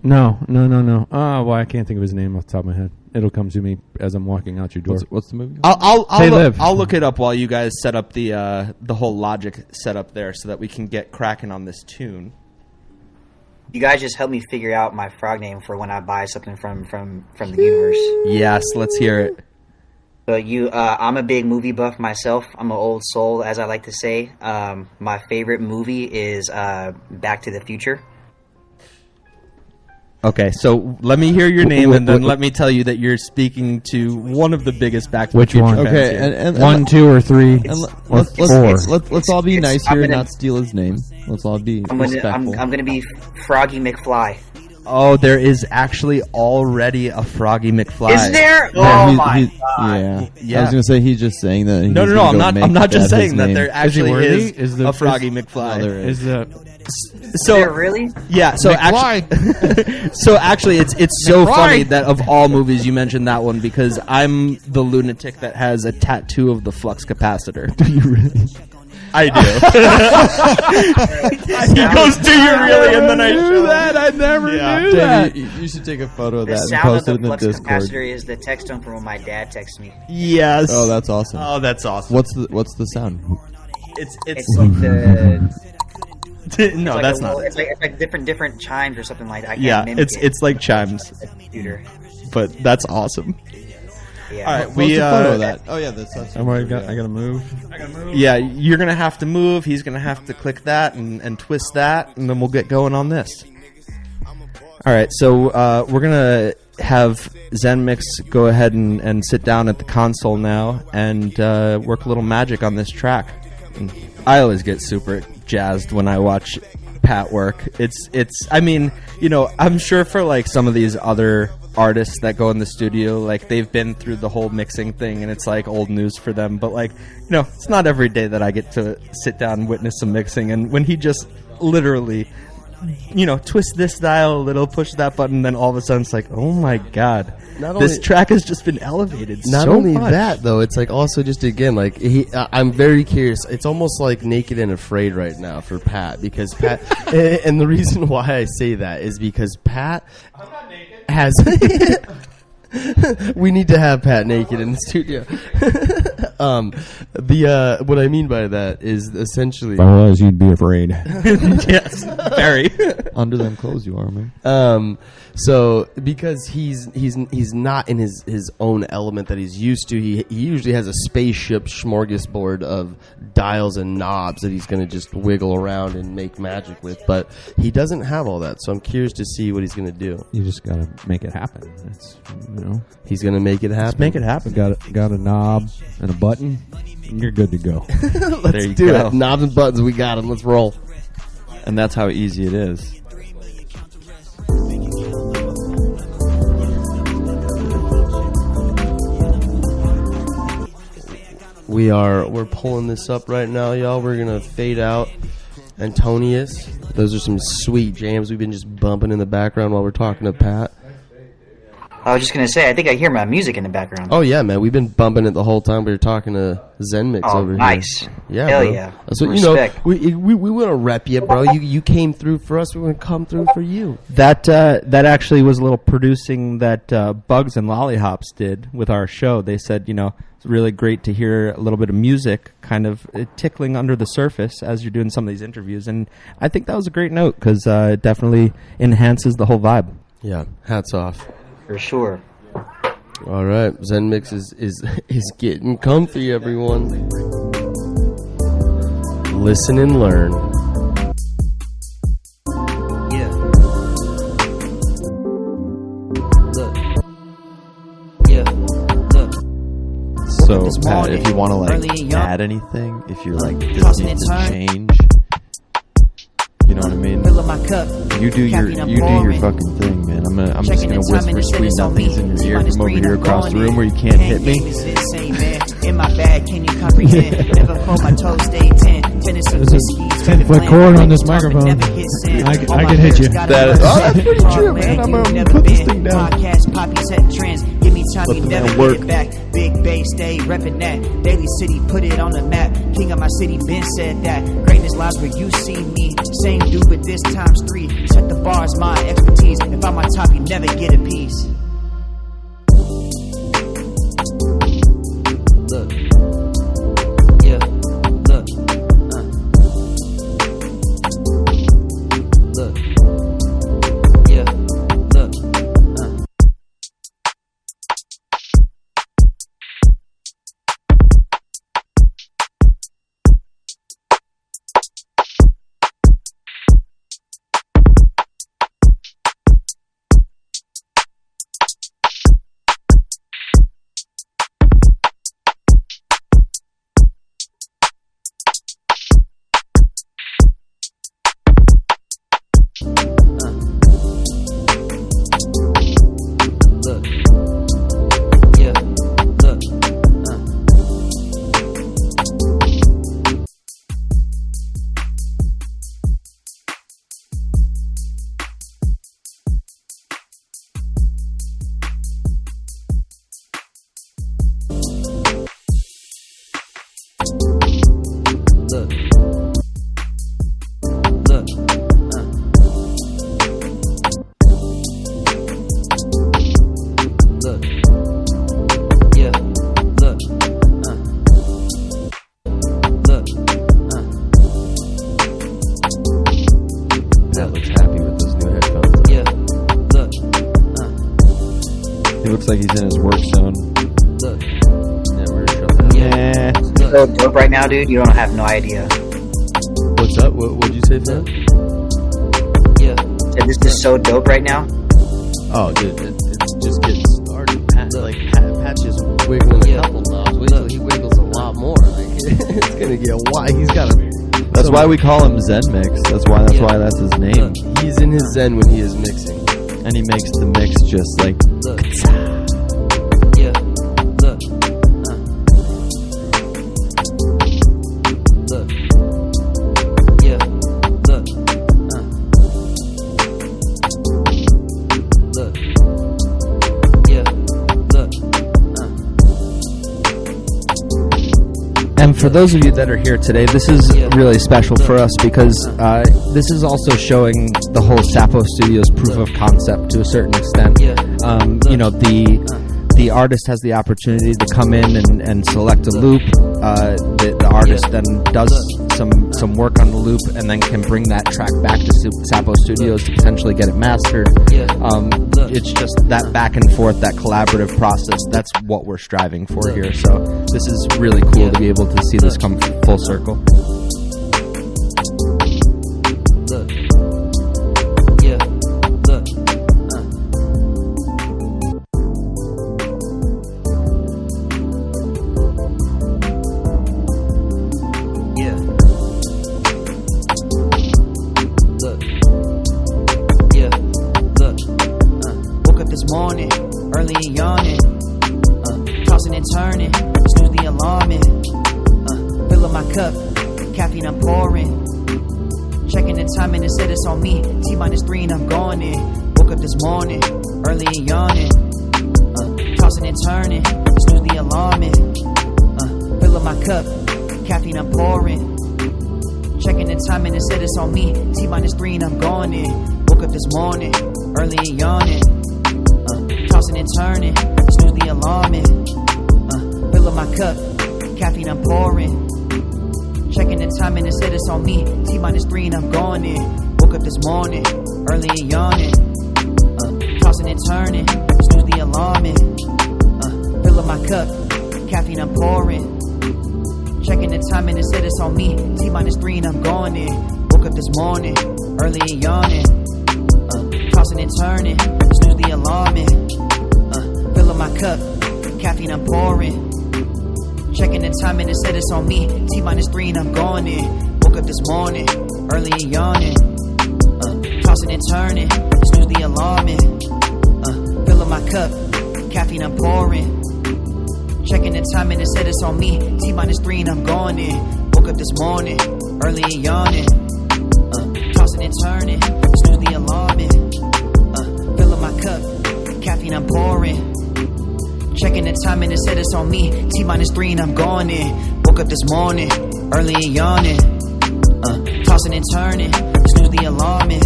No. Well, I can't think of his name off the top of my head. It'll come to me as I'm walking out your door. What's the movie? I'll They look, Live. I'll look it up while you guys set up the whole Logic setup there, so that we can get cracking on this tune. You guys just help me figure out my frog name for when I buy something from the universe. Yes, let's hear it. So I'm a big movie buff myself. I'm an old soul, as I like to say. My favorite movie is Back to the Future. Okay, so let me hear your name, and then let me tell you that you're speaking to one of the biggest Back to Which the Future one? fans Okay, here. and 1, 2, or 3, and or 4. let's all be nice I'm here and gonna- not steal his name. Let's all be respectful. I'm gonna be Froggy McFly. Oh, there is actually already a Froggy McFly. Is there? Yeah, Oh he- my he- god! Yeah. I was gonna say he's just saying that. No, I'm not just saying that. There Is he actually worthy? is Is a Froggy Oh, McFly. there is. Is the So Is there really? yeah, so actually, so actually, it's so funny that of all movies you mentioned that one, because I'm the lunatic that has a tattoo of the flux capacitor. Do you really? I do. He goes, "Do you really?" And then I show that? I never knew that. Dave, you should take a photo of The that and sound post of the it in the flux Discord. capacitor is the text tone from when my dad texts me. Yes. Oh, that's awesome. Oh, that's awesome. What's the sound? It's like the no, like that's a not. little- It's like different chimes or something like that. I can't Yeah, mimic it. it's like chimes, It's a computer. but that's awesome. Yeah. All right, What's we the photo of that? Oh yeah, that's I gotta move. yeah, you're gonna have to move. He's gonna have to click that and twist that, and then we'll get going on this. All right, so we're gonna have Zenmix go ahead and sit down at the console now and work a little magic on this track. And I always get super jazzed when I watch Pat work. It's. I mean, you know, I'm sure for like some of these other artists that go in the studio, like they've been through the whole mixing thing and it's like old news for them, but like, you know, it's not every day that I get to sit down and witness some mixing. And when he just literally twist this dial a little, push that button, then all of a sudden it's like, oh my god, Not this only- track has just been elevated. Not so only much. that, though, it's like also just again, like I'm very curious. It's almost like Naked and Afraid right now for Pat, because Pat, and the reason why I say that is because Pat has. We need to have Pat naked in the studio. What I mean by that is essentially. If I was, you'd be afraid. Yes, very. Under them clothes you are, man. So because he's not in his own element that he's used to, he usually has a spaceship smorgasbord of dials and knobs that he's going to just wiggle around and make magic with. But he doesn't have all that, so I'm curious to see what he's going to do. You just gotta make it happen. It's, He's going to make it happen. Let's make it happen. Got a knob and a button. You're good to go. Let's do it. Knobs and buttons, we got them. Let's roll. And that's how easy it is. We're pulling this up right now, y'all. We're gonna fade out Antonius. Those are some sweet jams we've been just bumping in the background while we're talking to Pat. I was just gonna say, I think I hear my music in the background. Oh yeah, man, we've been bumping it the whole time we were talking to Zenmix over nice. here. Yeah, Hell bro. yeah. That's what Respect. we want to rep you, bro. You came through for us. We want to come through for you. That actually was a little producing that Bugs and Lollihops did with our show. They said, it's really great to hear a little bit of music kind of tickling under the surface as you're doing some of these interviews. And I think that was a great note because it definitely enhances the whole vibe. Yeah, hats off. For sure. All right, Zenmix is getting comfy, everyone. Listen and learn. Yeah. Look. Yeah. Look. So, This Pat, morning, if you want to early and young. add anything, if you're like, this Tossing needs and to turning. change, you know what I mean? Fill up my cup. You do your Caffeine I'm you do your pouring. fucking thing, man. I'm just Checking gonna the time and whisper it said sweet it's on nothings me. in your See ear my from over screen, here I'm across the going room in. where you can't hit me. Game is insane, man. In my bag, can you comprehend? Never hold my toes, stay 10. Tennis and There's a whiskeys. 10-foot cord on this microphone. I can hit you. That's pretty true, man. I'm gonna put this thing down. Podcast, poppy set trends. Give me time, Let you the never man get work. it back. Big Bay, stay reppin' that. Daily City, put it on the map. King of my city, Ben said that. Greatness lies where you see me. Same dude, but this times 3. Set the bars, my expertise. If I'm on top, you never get a piece. Look. Yeah. Look. Look. Yeah. Look. Look. Yeah. Look. Look. Look. Look. Yeah. Look. Look. Pat looks happy with those new headphones. Yeah. Look. He looks like he's in his work zone. Look. Yeah, we're gonna show that. Yeah. So dope right now, dude. You don't have no idea. What's up? What'd you say, Pat? Yeah. Said this is so dope right now. Oh, dude, it's just getting started. Pat's just wiggling a Yeah. couple knobs. Wait till he wiggles a lot more. Like it's gonna get wild. He's got a. That's why we call him Zenmix. That's why that's his name. He's in his zen when he is mixing. And he makes the mix just like Look. Yeah. Look. Look. Yeah. Look. for those of you that are here today, this is really special for us because this is also showing the whole Sapo Studios proof of concept to a certain extent. You know, the artist has the opportunity to come in and select a loop. The artist then does some work on the loop and then can bring that track back to Sapo Studios to potentially get it mastered. It's just that back and forth, that collaborative process. That's what we're striving for here. So this is really cool to be able to see this come full circle. Look. Yeah. Look. Yeah. Look. Yeah. Look. Woke up this morning, early and yawning. Tossing and turning, snooze the alarm in. Fill up my cup, caffeine I'm pouring. Checking the time and it said it's on me. T-3 and I'm going in. Woke up this morning, early and yawning. Tossing and turning, snooze the alarm in. Fill up my cup, caffeine I'm pouring. Checking the time and it said it's on me. T-3 and I'm going in. Woke up this morning, early and yawning. Tossing and turning, snooze the alarm in. Fill up my cup, caffeine I'm pouring. Checking the time and it said it's on me. T-3 and I'm going in. Woke up this morning, early and yawning. Tossing and turning, snooze the alarm in. Fill up my cup, caffeine I'm pouring. Checking the time and it said it's on me. T-3 and I'm going in. Woke up this morning, early and yawning. Tossing and turning, snooze the alarm in. Fill up my cup, caffeine I'm pouring. Checking the time and it said it's on me. T-3 and I'm going in. Woke up this morning, early and yawning. Tossing and turning, snooze the alarm in. Fill up my cup, caffeine I'm pouring. Checking the time and it said it's on me. T-3 and I'm going in. Woke up this morning, early and yawning. Tossing and turning, snooze the alarm in. Fill up my cup, caffeine I'm pouring. Checking the time and it said it's on me. T-3 and I'm going in. Woke up this morning, early and yawning. Tossing and turning, snooze the alarm in.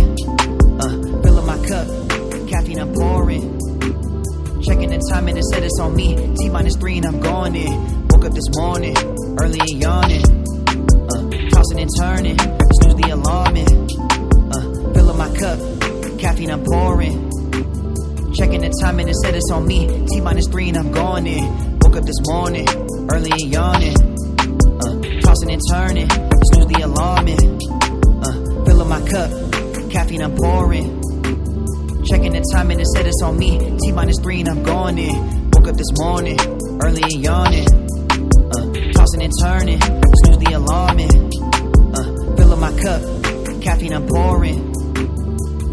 Fill up my cup, caffeine I'm pouring. Checking the time and it said it's on me. T-3 and I'm going in. Woke up this morning, early and yawning. Tossing and turning, snooze the alarm in. Fill up my cup, caffeine I'm pouring. Checking the time and it said it's on me. T-3 and I'm going in. Woke up this morning, early and yawning. Tossing and turning, snooze the alarm in. Fill up my cup, caffeine I'm pouring. Checking the time and it said it's on me. T-3 and I'm going in. Woke up this morning, early and yawning. Tossing and turning, snooze the alarm in. Fill up my cup, caffeine I'm pouring.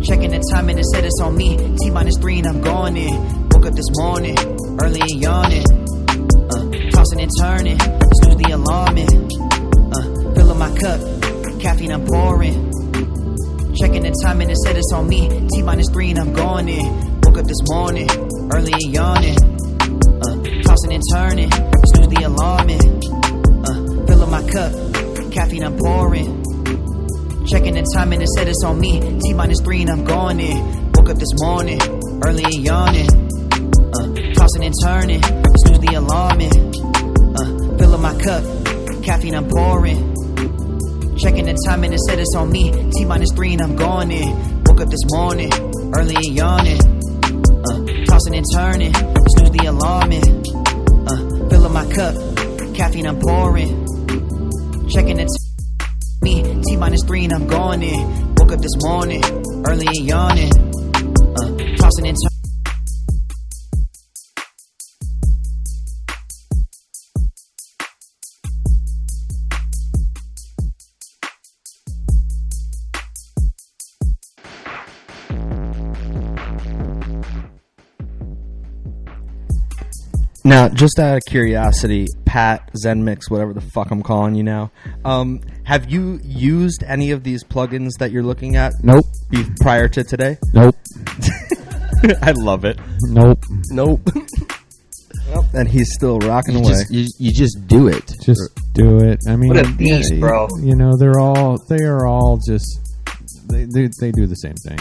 Checking the time and it said it's on me. T-3 and I'm going in. Woke up this morning, early and yawning. Tossing and turning, snooze the alarm in. Fill up my cup, caffeine I'm pouring. Checking the time and it said it's on me. T-3 and I'm going in. Woke up this morning, early and yawning. Tossing and turning, snooze the alarm in. Fill up my cup, caffeine I'm pouring. Checking the time and it said it's on me. T-3 and I'm going in. Woke up this morning, early and yawning. Tossing and turning, snooze the alarm in. Fill up my cup, caffeine I'm pouring. Checking the time and it said it's on me. T-3 and I'm going in. Woke up this morning, early and yawning. Tossing and turning, snooze the alarm in. Fill up my cup, caffeine I'm pouring. Checking the me. T-3 and I'm going in. Woke up this morning, early and yawning. Tossing and turning. Now, just out of curiosity, Pat, Zenmix, whatever the fuck I'm calling you now, have you used any of these plugins that you're looking at? Nope. Prior to today? Nope. I love it. Nope. Nope. And he's still rocking away. You just do it. Just do it. I mean, What a beast, bro. You know, they are all just they do the same thing,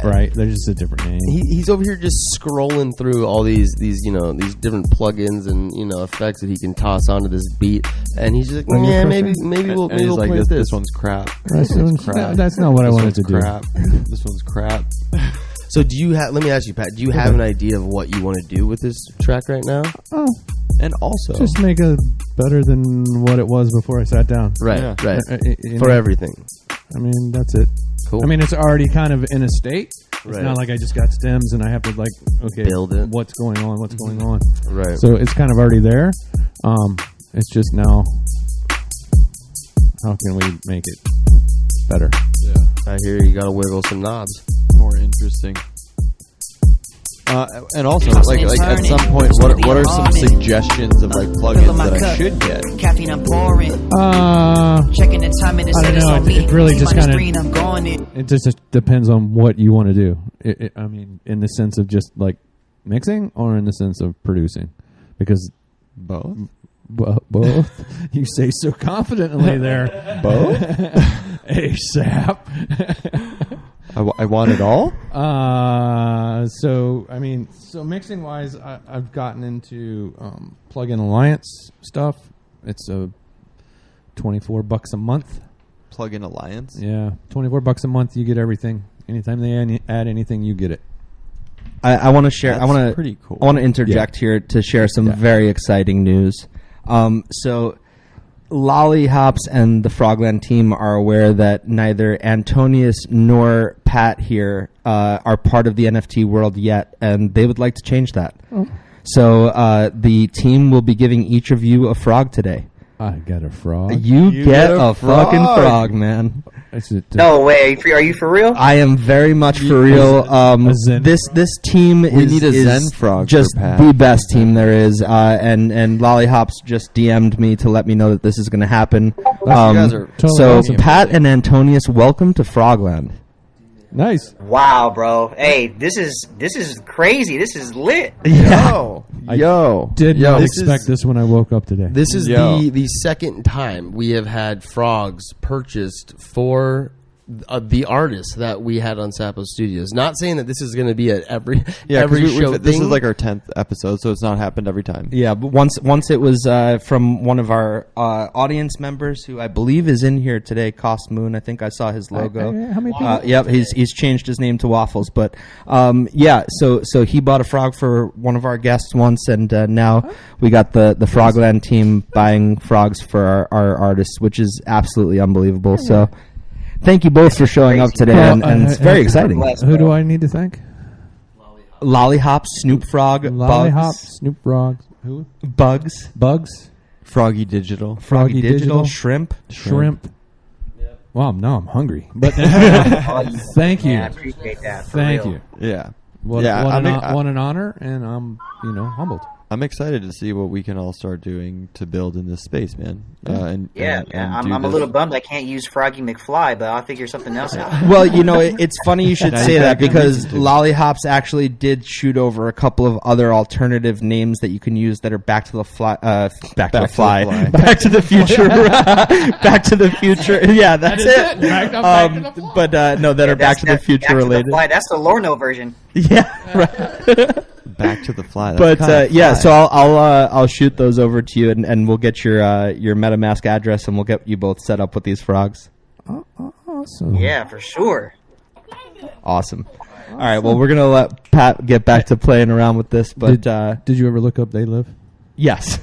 right? They're just a different name. He's over here just scrolling through all these different plugins and effects that he can toss onto this beat, and he's just like, yeah, maybe we'll like, play this one's crap. That's not what I wanted to do. This one's crap. So do you have? Let me ask you, Pat. Do you have an idea of what you want to do with this track right now? Oh, and also just make it better than what it was before I sat down. Right, Yeah. right. For everything. I mean, that's it. Cool. I mean, it's already kind of in a state. It's Right. not like I just got stems and I have to build it. What's going on? What's going on? Right. So it's kind of already there. It's just now, how can we make it better? Yeah. I hear you got to wiggle some knobs. More interesting. And also, like at some point, what are some suggestions of like plugins that I should get? Caffeine I'm pouring. Checking the time and it I said don't it's know. on me. It really just See my kind screen, I'm of. going in. It just depends on what you want to do. I mean, in the sense of just like mixing, or in the sense of producing, because Both. both. You say so confidently there. Both. ASAP. I want it all. So I mean, mixing wise, I've gotten into Plugin Alliance stuff. It's a $24 a month. Plugin Alliance. Yeah, $24 a month. You get everything. Anytime they add anything, you get it. I want to share. That's pretty cool. I want to interject here to share some very exciting news. So, Lollyhops and the Frogland team are aware that neither Antonius nor Pat here are part of the NFT world yet, and they would like to change that. Oh. So, the team will be giving each of you a frog today. I got a frog. You get a fucking frog, man. No way. Are you for real? I am very much for real. This team is need a Zen frog just for Pat. the best team there is, and Lollyhops just DM'd me to let me know that this is going to happen. You guys are totally So awesome. Pat and Antonius, welcome to Frogland. Nice. Wow, bro. Hey, this is crazy. This is lit. Yo. Did not this expect this when I woke up today. This is Yo. the second time we have had frogs purchased for the artists that we had on Sapo Studios. Not saying that this is going to be at every show. This is like our 10th episode, so it's not happened every time. Yeah, but once it was from one of our audience members who I believe is in here today, Cost Moon. I think I saw his logo. How many people? Yep, he's changed his name to Waffles. But yeah, so he bought a frog for one of our guests once, and now we got the Frogland team buying frogs for our artists, which is absolutely unbelievable. So thank you both for showing up today, and it's very exciting. Who do I need to thank? Lollyhops, Snoop Frog, Lollihop, Bugs, Snoop Frog, who? Bugs, Froggy Digital. Froggy Digital, Shrimp. Wow, now I'm hungry. But thank you. Yeah, I appreciate that. For Thank real. you. Yeah. What an honor, and I'm humbled. I'm excited to see what we can all start doing to build in this space, man. And I'm do a this. little bummed I can't use Froggy McFly, but I'll figure something else out. Well, it's funny you should Now say you that got because reason to. Lollyhops actually did shoot over a couple of other alternative names that you can use that are Back to the Fly, Back to the Fly, Back to the Future, Back to the Future. Yeah, that's it. But no, that are Back to the Future related. That's the Lorno version. Yeah, right. Back to the Fly. That's But kinda yeah, fly. so I'll shoot those over to you, and we'll get your MetaMask address, and we'll get you both set up with these frogs. Awesome. Yeah, for sure. Awesome. All right, well, we're gonna let Pat get back to playing around with this, but Did you ever look up They Live? yes,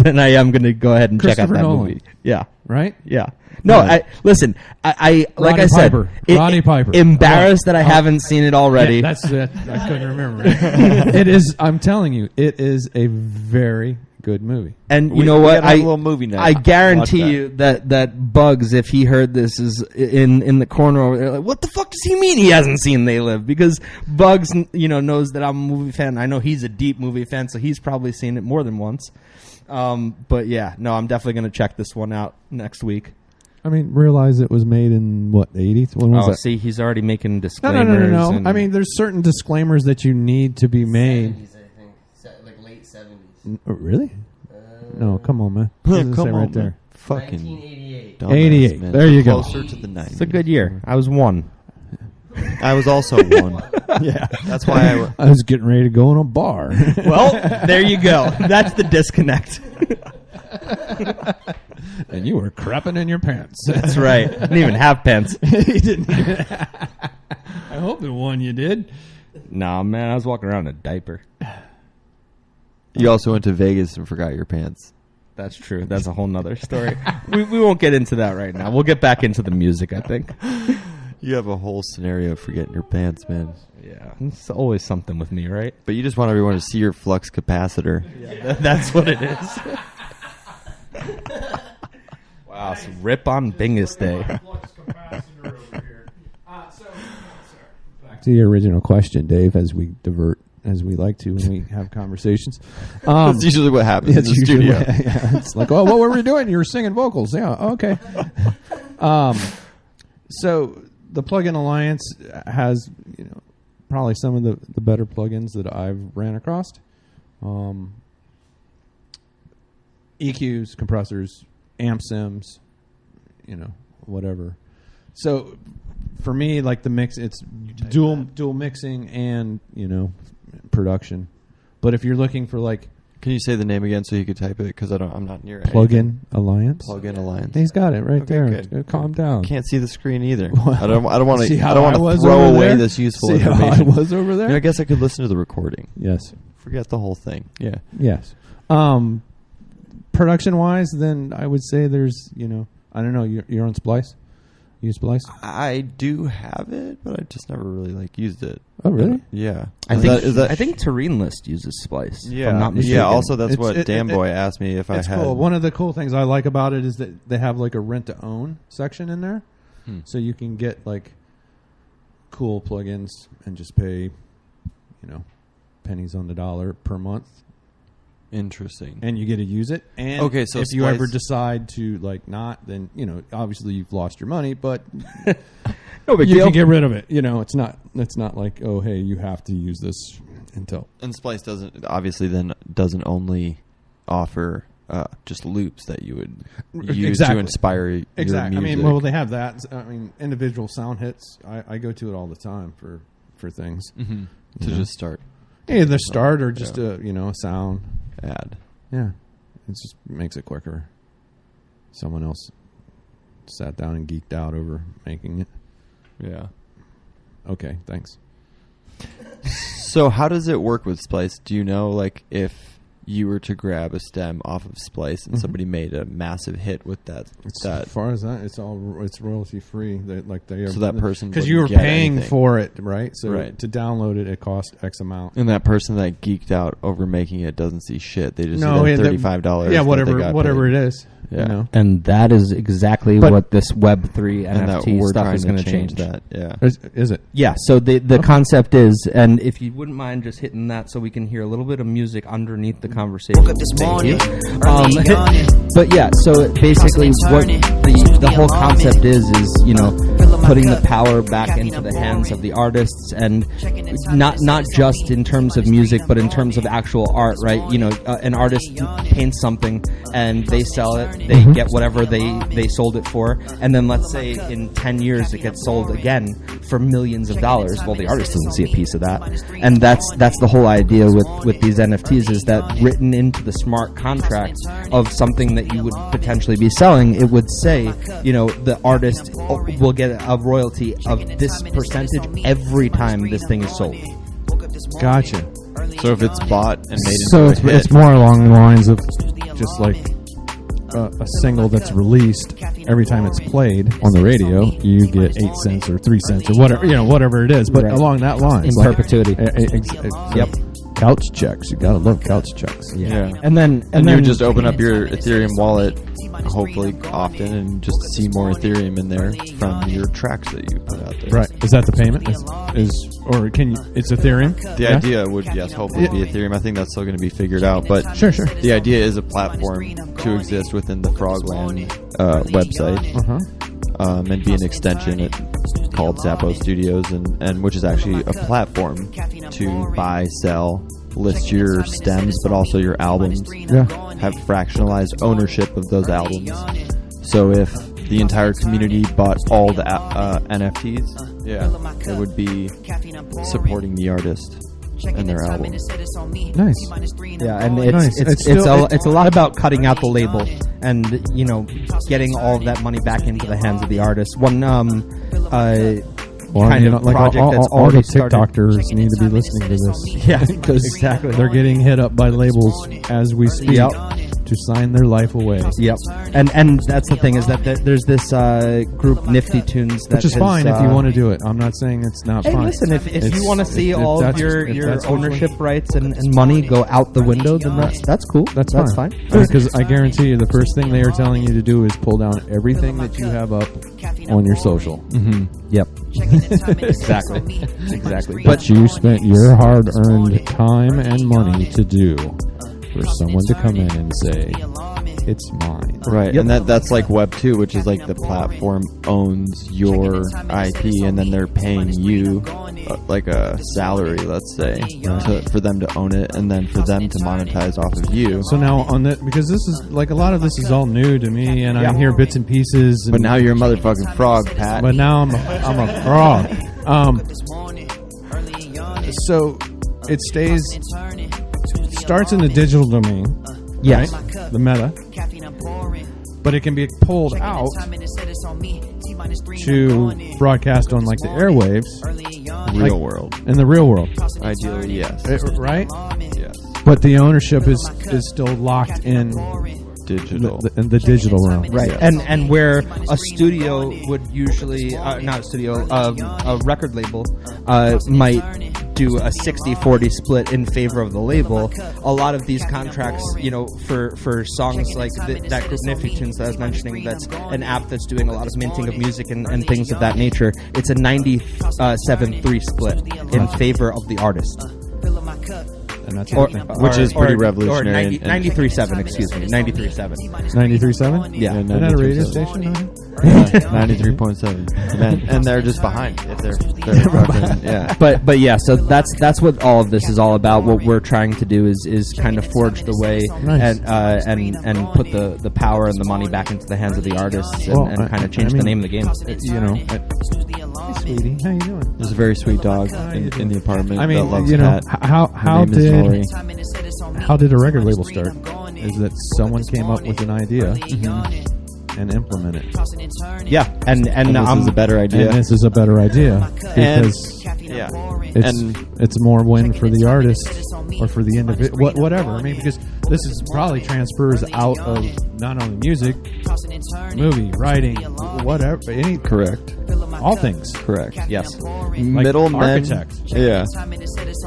and I am gonna go ahead and check out Christopher that Nolan. movie. Yeah, Right? yeah. No, Right. listen. I like Roddy I said, Piper. Roddy Piper. embarrassed that I haven't seen it already. Yeah, that's it. I couldn't remember. It is. I'm telling you, it is a very good movie. And you We- know we what? gotta have a little movie night. I guarantee Watch you that Bugs, if he heard this, is in the corner over there. Like, what the fuck does he mean he hasn't seen They Live? Because Bugs, knows that I'm a movie fan. I know he's a deep movie fan, so he's probably seen it more than once. But yeah, no, I'm definitely going to check this one out next week. I mean, realize it was made in what, 80s? When was that? See, he's already making disclaimers. No. and- I mean, there's certain disclaimers that you need to be made. I think, like late 70s. Really? No, come on, man. What does it Come say on, right there? man. Fucking 1988. dumbass, 88. man. There you go. Closer to the 90s. It's a good year. I was 1. I was also 1. Yeah. That's why I was getting ready to go in a bar. Well, there you go. That's the disconnect. And you were crapping in your pants. That's right. Didn't even have pants. He didn't even I hope the one you did. Nah, man, I was walking around in a diaper. you also went to Vegas and forgot your pants. That's true. That's a whole nother story. we won't get into that right now. We'll get back into the music, I think. You have a whole scenario of forgetting your pants, man. Yeah, it's always something with me, right? But you just want everyone to see your flux capacitor. Yeah, that's what it is. Wow, so rip on Bingus Day. Back to the original question, Dave, as we divert, as we like to when we have conversations. That's usually what happens in the studio. Yeah, it's like, oh, what were we doing? You were singing vocals. Yeah, okay. So the Plugin Alliance has, probably some of the better plugins that I've ran across. EQs, compressors, amp sims, whatever. So for me, like the mix, it's dual mixing and production. But if you're looking for like, can you say the name again so you could type it? Because I'm not near it. Plugin Alliance. Plugin Alliance. He's got it right Okay, there. good. Calm down. Can't see the screen either. Well, I don't want see to. how I don't want I was to throw over away there? this useful See how information. I was over there? I guess I could listen to the recording. Yes. Forget the whole thing. Yeah. Yes. Production wise, then I would say there's, I don't know. You're on Splice. You use Splice? I do have it, but I just never really used it. Oh, really? Yeah. I think Terrain List uses Splice. Yeah. If I'm not mistaken. Yeah. Also, that's It's- what Dan Boy asked me if I It's had. cool. One of the cool things I like about it is that they have like a rent to own section in there, so you can get like cool plugins and just pay, pennies on the dollar per month. Interesting. And you get to use it. And Okay, so if you Splice- ever decide to not, then obviously you've lost your money, but No big you deal. can get rid of it. It's not like, oh hey, you have to use this until. And Splice doesn't only offer just loops that you would use Exactly. to inspire your Exactly. music. I mean, they have that. I mean, individual sound hits. I go to it all the time for things. Mm-hmm. To just start. Either start or just a sound. Add. Yeah, it just makes it quicker. Someone else sat down and geeked out over making it. Yeah. Okay, thanks. So how does it work with Splice? Do you know, if you were to grab a stem off of Splice and somebody made a massive hit with that? As far as that, it's royalty free. So that person because you were wouldn't get paying anything. for it, right? So Right. to download it, it cost X amount. And that person that geeked out over making it doesn't see shit. They just No, see yeah, that that- $35. Yeah, that whatever they got it paid. is. Yeah. And that is exactly But- what this Web3 And that NFT we're stuff trying is going to change. that. Yeah. Is it? Yeah, so the concept is, and if you wouldn't mind just hitting that so we can hear a little bit of music underneath the conversation. Woke up this morning, Thank early you. yawning. But yeah, so basically what the whole concept is putting the power back into the hands of the artists, and not just in terms of music, but in terms of actual art, right? An artist paints something and they sell it, they get whatever they sold it for, and then let's say in 10 years it gets sold again for millions of dollars. Well, the artist doesn't see a piece of that, and that's the whole idea with these NFTs, is that written into the smart contract of something that you would potentially be selling, it would say, the artist will get a royalty of this percentage every time this thing is sold. Gotcha. So if it's bought and made So into a hit, it's more along the lines of just like a single that's released. Every time it's played on the radio, you get 8 cents or 3 cents or whatever it is. But Right. along that line, In perpetuity. Yep. Couch checks. You gotta love couch checks. Yeah. And then you would just open up your Ethereum wallet, hopefully often, and just see more Ethereum in there from your tracks that you put out there. Right. Is that the payment? Or can you? It's Ethereum. The idea would, yes, hopefully be Ethereum. I think that's still going to be figured out. But Sure. the idea is a platform to exist within the Frogland website, and be an extension called Sapo Studios, and which is actually a platform to buy, sell list your stems, but also your albums. Yeah. Have fractionalized ownership of those albums. So if the entire community bought all the NFTs, it would be supporting the artist and their album. Nice. Yeah, and Nice. it's a lot about cutting out the label and getting all of that money back into the hands of the artist. One kind of project that's all already the started. TikTokers need to be listening to this. Yeah, because exactly. they're getting hit up by labels as we speak to sign their life away. Yep, and that's the thing is that there's this group Nifty Tunes that Which is fine if you want to do it. I'm not saying it's not Hey, fine. listen, if you want to see if all of that's- your if that's what you- ownership rights and money go out the window, then that's cool. That's fine. Because I guarantee you, the first thing they are telling you to do is pull down everything that you have up on your social. Mm-hmm. Yep. Exactly. But you spent your hard-earned time and money to do for someone to come in and say, it's mine. Right, and that's like Web 2, which is like the platform owns your IP, and then they're paying you like a salary, let's say, for them to own it, and then for them to monetize off of you. So now on that, because this is like a lot of this is all new to me, and I hear bits and pieces. And, But now you're a motherfucking frog, Pat. But now I'm a frog. So it starts in the digital domain. Yes. Right? The meta. But it can be pulled out to broadcast on like the airwaves. Real world. In the real world. Ideally, yes. Right? Yes. But the ownership is still locked in Digital. in the digital realm. Right, and where a studio would usually, not a studio, a record label might do a 60-40 split in favor of the label. A lot of these contracts, for songs like that group Nifty Tunes that I was mentioning, that's an app that's doing a lot of minting of music and things of that nature. It's a 97-3 split in favor of the artist. And that's which is pretty revolutionary. Or 93.7, excuse me, 93.7. 93.7? Yeah. Isn't that a radio station? 93.7. And they're just behind. If they're fucking, yeah. But yeah, so that's what all of this is all about. What we're trying to do is kind of forge the way and put the power and the money back into the hands of the artists and kind of change the name of the game. Hey, sweetie, how you doing? There's a very sweet dog in the apartment. I mean, that loves Pat. how did a record label start? Is that someone came up with an idea and implemented it? Yeah, and this is a better idea. And this is a better idea because it's more win for the artist or for the individual, whatever. I mean, because this is probably transfers out of not only music, movie, writing, whatever, Correct. all things. Correct. yes. Like Middlemen. architect. Yeah.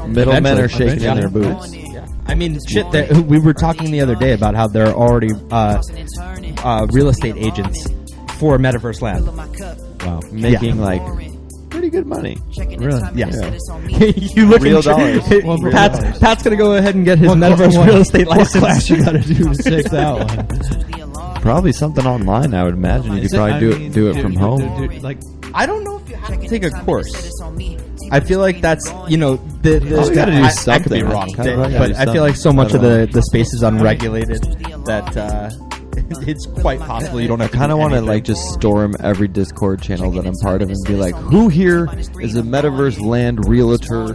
Middlemen are shaking in their boots. Yeah. I mean, shit. We were talking the other day about how there are already real estate agents for Metaverse Land. Wow. Making like pretty good money. Really? Yeah. Yeah. You look Real at dollars. Well, real Pat's, dollars. Pat's gonna go ahead and get his Metaverse real estate license. What class you got to do to take that one? Probably something online, I would imagine. You could probably do it from home. Like, I don't know if you have to take a course. I feel like that's Oh, you gotta do I could be something. wrong, Kinda gotta but do I feel like so something. much I of don't the space is unregulated that it's quite possible you don't have to. I kind of want to anything. like just storm every Discord channel that I'm part of and be like, who here is a Metaverse Land realtor,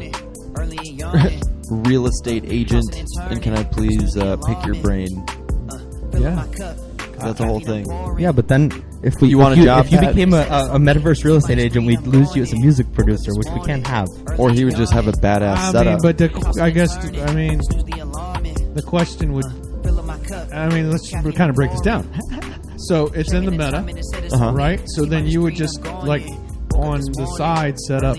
real estate agent, and can I please pick your brain? yeah. That's the whole thing. Yeah, but then if You want a job, if you Pat? became a Metaverse real estate agent, we'd lose you as a music producer, which we can't have. Or he would just have a badass I mean, setup. but the question would. Let's kind of break this down. So it's in the meta, right? So then you would just like on the side set up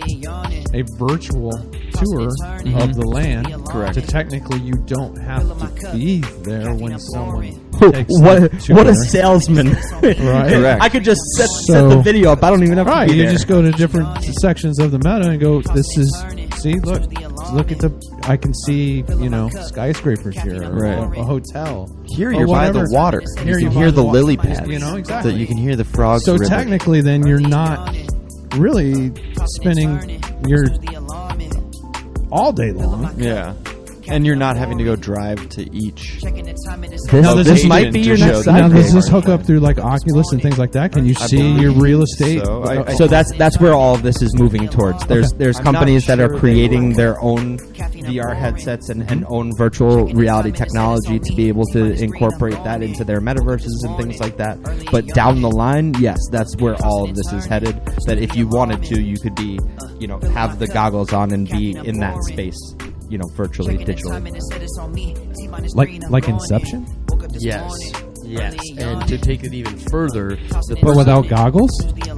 a virtual tour of the land. Correct. So technically, you don't have to be there when someone takes What the a tour. salesman! Right. Correct. I could just set So- the video up. I don't even have to Right, be you there. just go to different sections of the meta and go, this is, see, look at I can see, skyscrapers here, or Right. a hotel. Here or you're by the whatever. water. Here you you're can by hear the wa- lily pads. Exactly. So you can hear the frogs. So ribbon. technically, then you're not really spending your all day long Yeah. And you're not having to go drive to each. This might be your next Now, side does gig. this hook up through like Oculus and things like that? Can you see your real estate? So that's where all of this is moving towards. There's companies that are creating their own VR headsets and own virtual reality technology to be able to incorporate that into their metaverses and things like that. But down the line, yes, that's where all of this is headed. That if you wanted to, you could be, have the goggles on and be in that space, virtually, digitally. Like Inception? Yes. And to take it even further, But without goggles?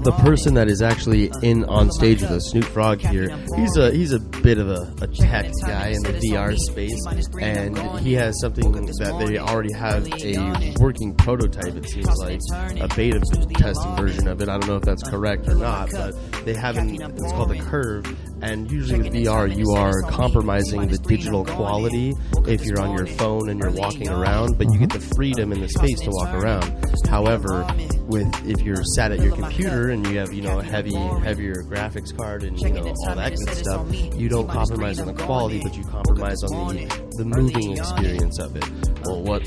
the person that is actually on stage with us, Snoop Frog here, he's a bit of a tech guy in the VR space, and he has something that they already have a working prototype, it seems like, a beta testing version of it. I don't know if that's correct or not, but they haven't, it's called the Curve, and usually with VR you are compromising the digital quality if you're on your phone and you're walking around, but you get the freedom and the space to walk around. However, if you're sat at your computer and you have a heavier graphics card and all that good stuff, you don't compromise on the quality, but you compromise on the moving experience of it. Well, what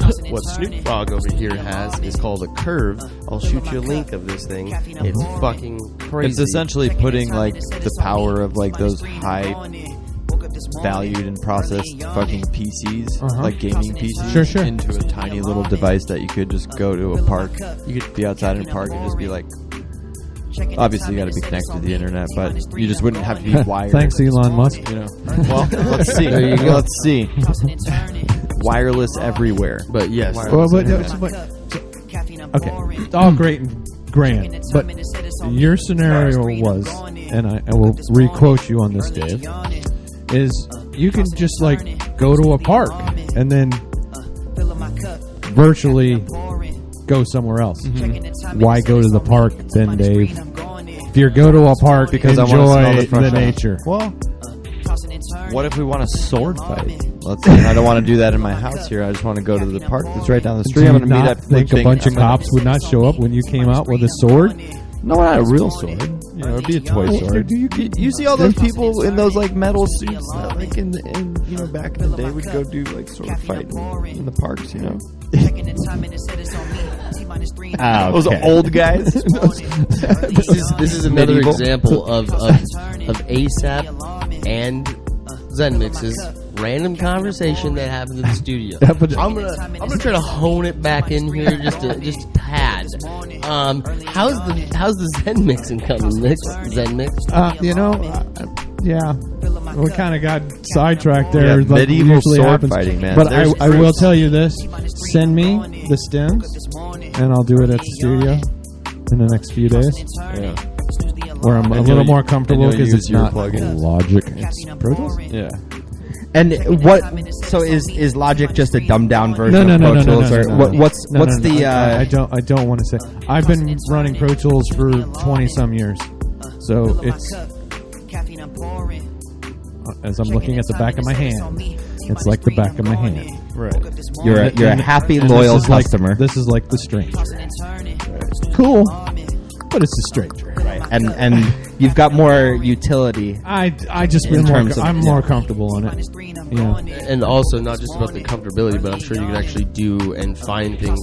Snoop Frog over here has is called a Curve. I'll shoot you a link of this thing. It's fucking crazy. It's essentially putting like the power of like those high valued and processed fucking PCs, like gaming PCs, Sure. into a tiny little device that you could just go to a park. You could be outside in a park and just be like, obviously you got to be connected to the internet, but you just wouldn't have to be wired. Thanks, Elon Musk. Well, let's see. There you go. Let's see. Wireless everywhere. But yes, Okay, it's all great and grand, but your scenario was, and I will re-quote you on this, Dave, is you can just like go to a park and then virtually go somewhere else. Why go to the park then, Dave? If you go to a park, Because I enjoy wanna smell the fresh the air. nature. Well, what if we want a sword fight? Let's say I don't want to do that in my house here. I just want to go to the park that's right down the street. Do I'm you going to meet not up. think a bunch of cops would not show up when you came out with a sword? No, not a real sword. It'd be a toy sword. You see all those people in those like metal suits that, like in back in the day, would go do like sword fighting in the parks. Those old guys. This is another Medieval. example of ASAP and Zenmix's random conversation that happened in the studio. Yeah, but- I'm gonna try to hone it back in here just a tad. How's the Zenmixing coming, Zenmix? Yeah. We kind of got sidetracked there. Yeah, like medieval usually sword happens. fighting, man. But There's I will tell you this. Send me the stems, and I'll do it at the studio in the next few days. Yeah. Where I'm a And little you'll- more and comfortable you'll because use it's your not plugin. Logic. It's Pro Tools? Yeah. And so is Logic just a dumbed down version No, of Pro Tools? no, or no. what's the I don't want to say. I've been running Pro Tools for 20 some years, so it's as I'm looking at the back of my hand, it's like the back of my hand. Right. you're a happy And loyal this is customer. This is like the stranger. Cool, but it's a stranger. and you've got more utility. I just In been more. terms of- I'm more comfortable on it. Yeah. And also not just about the comfortability, but I'm sure you can actually do and find things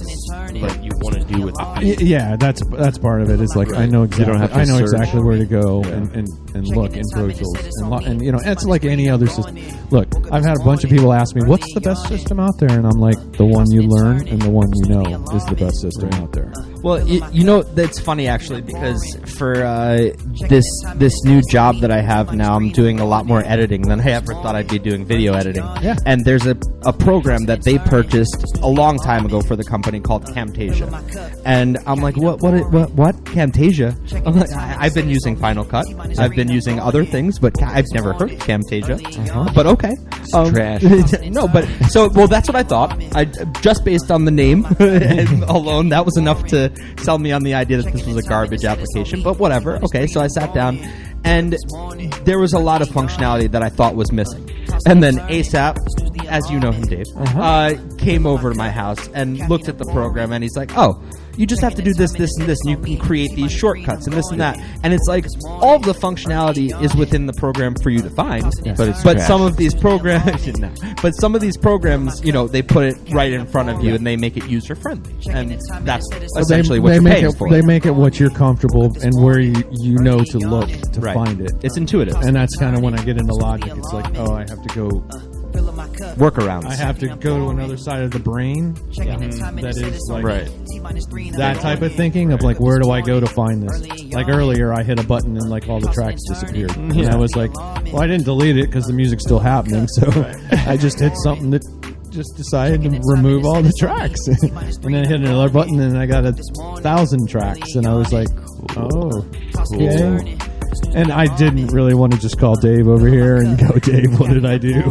like you want to do with it. Yeah, that's part of it. Is like I know exactly. don't have to I know search. exactly where to go and look in Pro Tools and it's like any other system. Look, I've had a bunch of people ask me, "What's the best system out there?" And I'm like, "The one you learn and the one you know is the best system out there." Well, that's funny actually, because for this new job that I have now, I'm doing a lot more editing than I ever thought I'd be doing video editing. Yeah. And there's a program that they purchased a long time ago for the company called Camtasia. And I'm like, what Camtasia? I'm like, I've been using Final Cut. I've been using other things, but I've never heard of Camtasia. But okay. Trash. No, but that's what I thought. Just based on the name alone, that was enough to sell me on the idea that this was a garbage application, but whatever. Okay, so I sat down, and there was a lot of functionality that I thought was missing. And then ASAP, as you know him, Dave, came over to my house and looked at the program, and he's like, "Oh, you just have to do this, this, and this, and you can create these shortcuts and this and that. And it's like all of the functionality is within the program for you to find. But some of these programs, some of these programs, they put it right in front of you and they make it user friendly, and that's essentially what you're paying for. They make it what you're comfortable and where you know to look to find it. It's intuitive, and that's kind of when I get into logic. It's like, oh, I have to go workarounds. I have to go to another side of the brain that is like that type of thinking of like, where do I go to find this? Like earlier, I hit a button and like all the tracks disappeared, and I was like, well, I didn't delete it because the music's still happening, so I just hit something that just decided to remove all the tracks, and then hit another button, and I got 1,000 tracks, and I was like, oh, okay. And I didn't really want to just call Dave over here and go, Dave, what did I do?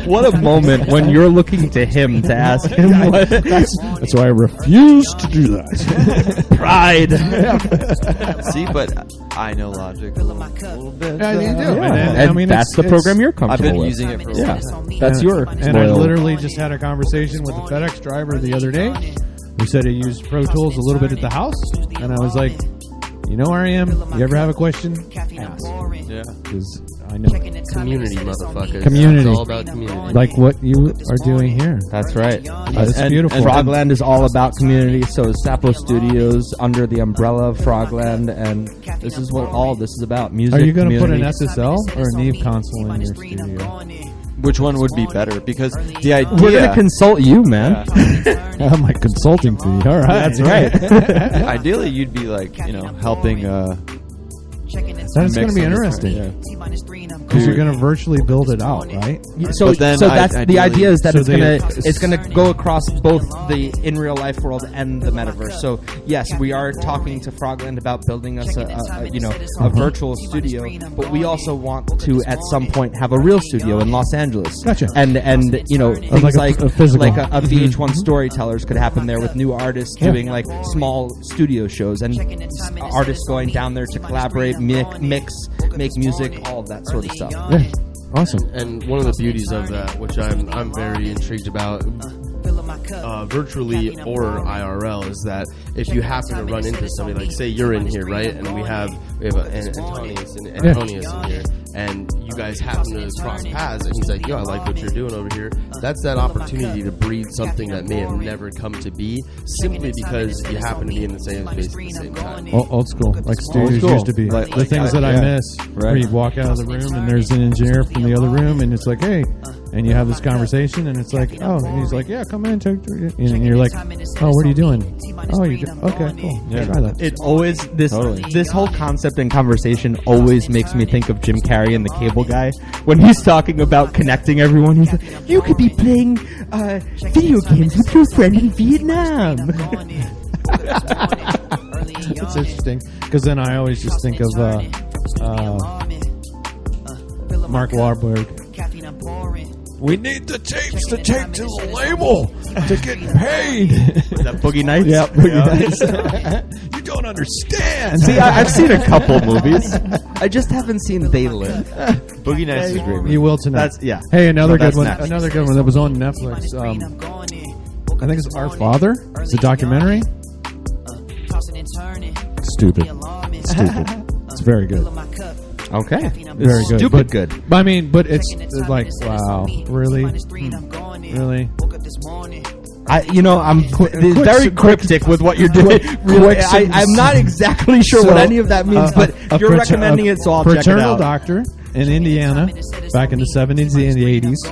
What a moment when you're looking to him to ask him what. That's why I refuse to do that. Pride. See, but I know Logic a little bit. Yeah, you do. And I mean, that's the program you're comfortable I've been with. using it for a while. That's your. And I literally just had a conversation with a FedEx driver the other day who said he used Pro Tools a little bit at the house, and I was like, you know where I am? You ever have a question? Ask. Yeah. Because I know. Community, motherfuckers. Community. It's all about community. Like what you are doing here. That's right. It's beautiful. And Frogland is all about community. So is Sapo Studios under the umbrella of Frogland, and this is what all this is about. Music. Are you going to put an community. SSL or a Neve console in your studio? Which one would be better? Because the idea... We're going to consult you, man. My consulting fee. All right. That's right. Ideally, you'd be like, helping... That's going to be interesting. Because you're going to virtually build it out, right? So that's the idea is that so it's gonna go across both the in real life world and the metaverse. So yes, we are talking to Frogland about building us a virtual studio, but we also want to at some point have a real studio in Los Angeles. Gotcha. And things like a physical. like a VH1 Storytellers could happen there with new artists doing like small studio shows and artists going down there to collaborate, mix, make music, all of that sort of stuff. Yeah. Awesome. And one of the beauties of that, which I'm very intrigued about, virtually or IRL, is that if you happen to run into somebody, like say you're in here, right, and we have Antonius in here, and you guys happen to cross paths, and he's like, yo, I like what you're doing over here. That's that opportunity to breathe something that may have never come to be, simply because you happen to be in the same space at the same time. Old school, like studios used to be. Like the things that I miss, where you walk out of the room and there's an engineer from the other room, and it's like, hey, and you have this conversation, and it's like, oh, and he's like, yeah, come in, and you're like, oh, what are you doing? Oh, you do? Okay, cool. Yeah, try that. It always this whole concept and conversation always makes me think of Jim Carrey and the Cable Guy when he's talking about connecting everyone. He's like, you could be playing video games with your friend in Vietnam. It's interesting because then I always just think of Mark Wahlberg. We need the tapes to take to the label to get paid. Is that Boogie Nights? Yeah, Boogie Nights. You don't understand. See, I've seen a couple movies. I just haven't seen They Live. Boogie Nights is a great movie. You will tonight. Hey, another good one. Another good one that was on Netflix. I think it's Our Father. It's a documentary. Stupid. It's very good. Okay. Very good. Stupid good. I mean, but it's like, wow, really? Really? I'm very cryptic with what you're doing. I'm not exactly sure what any of that means, but you're recommending it, so I'll check it out. Fraternal doctor in Indiana back in the 70s and the 80s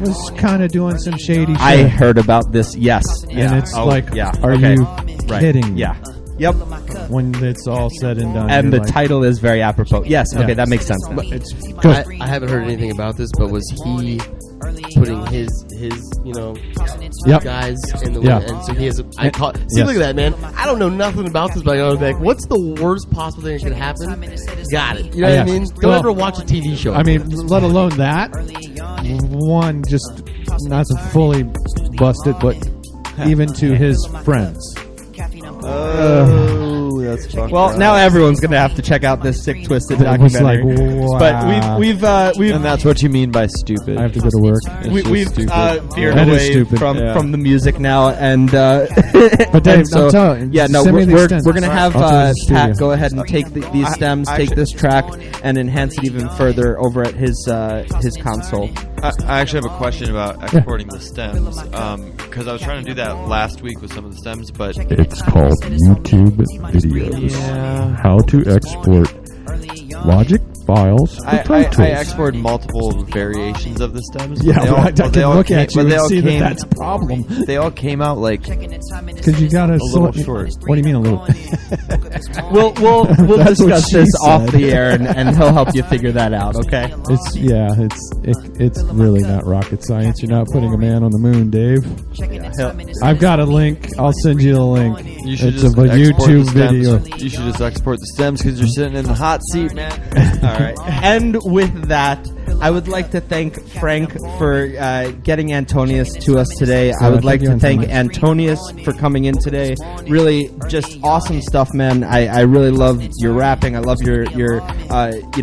was kind of doing some shady shit. I heard about this, yes. And it's are you kidding me? Yeah. Yep. When it's all said and done. And the title is very apropos. Yes, okay, that makes sense now. I haven't heard anything about this, but was he putting his guys in the way? And so he has see, look at that, man. I don't know nothing about this, but I was like, what's the worst possible thing that could happen? Got it. You know what I mean? Don't ever watch a TV show. I mean, let alone that. One, just not to fully bust it, but even to his friends. That's fucked Well, up. now everyone's gonna have to check out this sick, twisted It was like, documentary. wow. But we've And that's what you mean by stupid. I have to go to work. we've veered That is away stupid. from the music now, and But Dave, and so I'm telling you, yeah, no, send me the we're stems. gonna have I'll turn the Pat studio. go ahead and take these stems, take this track, and enhance it even further over at his console. I actually have a question about exporting the stems, because I was trying to do that last week with some of the stems, but It's called YouTube videos. yeah, How to export Logic files for Pro I Tools. exported multiple variations of the stems. Yeah, but they all, but I but they can all look came, at you but they and all see came, that that's a problem. They all came out like Because you got to little short. What do you mean a little? We'll That's what discuss she this off said. the air, and he'll help you figure that out. Okay. It's really not rocket science. You're not putting a man on the moon, Dave. I've got a link. I'll send you the link. you should It's just a export YouTube the stems. video. You should just export the stems because you're sitting in the hot seat, man. All right. And with that, I would like to thank Frank for getting Antonius to us today. I would like to thank Antonius for coming in today. Really, just awesome stuff, man. I really love your rapping. I love your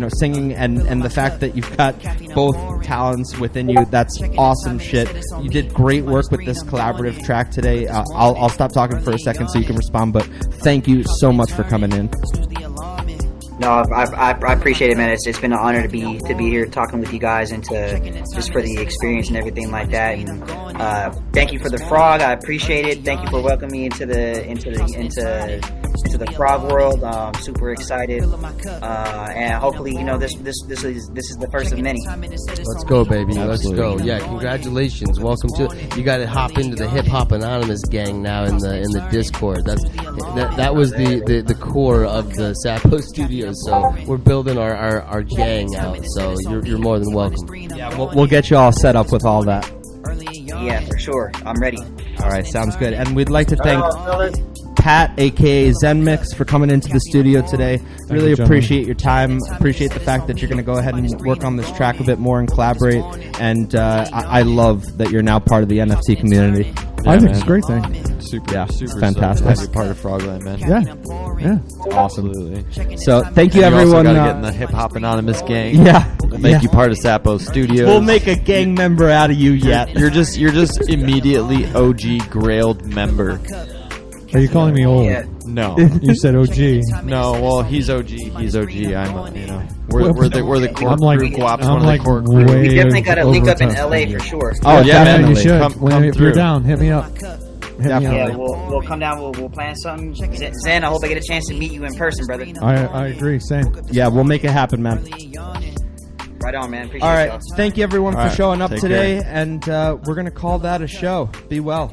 singing, and the fact that you've got both talents within you. That's awesome shit. You did great work with this collaborative track today. I'll stop talking for a second so you can respond, but thank you so much for coming in. No, I appreciate it, man. It's been an honor to be here talking with you guys and to just for the experience and everything like that. And thank you for the frog. I appreciate it. Thank you for welcoming me into the frog world. I'm super excited, and hopefully, this is the first of many. Let's go, baby. Let's go. Yeah, congratulations. Welcome to. You got to hop into the Hip Hop Anonymous gang now in the Discord. That was the core of the Sapo Studios. So we're building our gang out. So you're more than welcome. Yeah, we'll get you all set up with all that. Yeah, for sure. I'm ready. All right, sounds good. And we'd like to thank Pat, aka Zenmix, for coming into the studio today. Really you, gentlemen. appreciate your time. Appreciate the fact that you're going to go ahead and work on this track a bit more and collaborate. And I love that you're now part of the NFT community. I think it's a great thing. Super fantastic. Happy part of Frogland, man. Yeah. Awesome. Absolutely. So thank you, And everyone. You also gotta get in the Hip Hop Anonymous gang. Yeah, We'll make you part of Sapo Studios. We'll make a gang member out of you yet. You're just immediately OG Grailed member. Are you calling me old? Yeah. No, You said OG. no. Well, he's OG. He's OG. We're the core I'm like, group. Co-op's I'm one of like the core group. way We definitely got to link up in overtime. LA for sure. Oh yeah, man. You should. Come If you're through. down, hit me up. Definitely. Yeah, we'll come down. We'll plan something. Zen, I hope I get a chance to meet you in person, brother. I agree. Same. Yeah, we'll make it happen, man. Right on, man. Appreciate All right. y'all. Thank you, everyone, All for right. showing up Take today. And we're going to call that a show. Be well.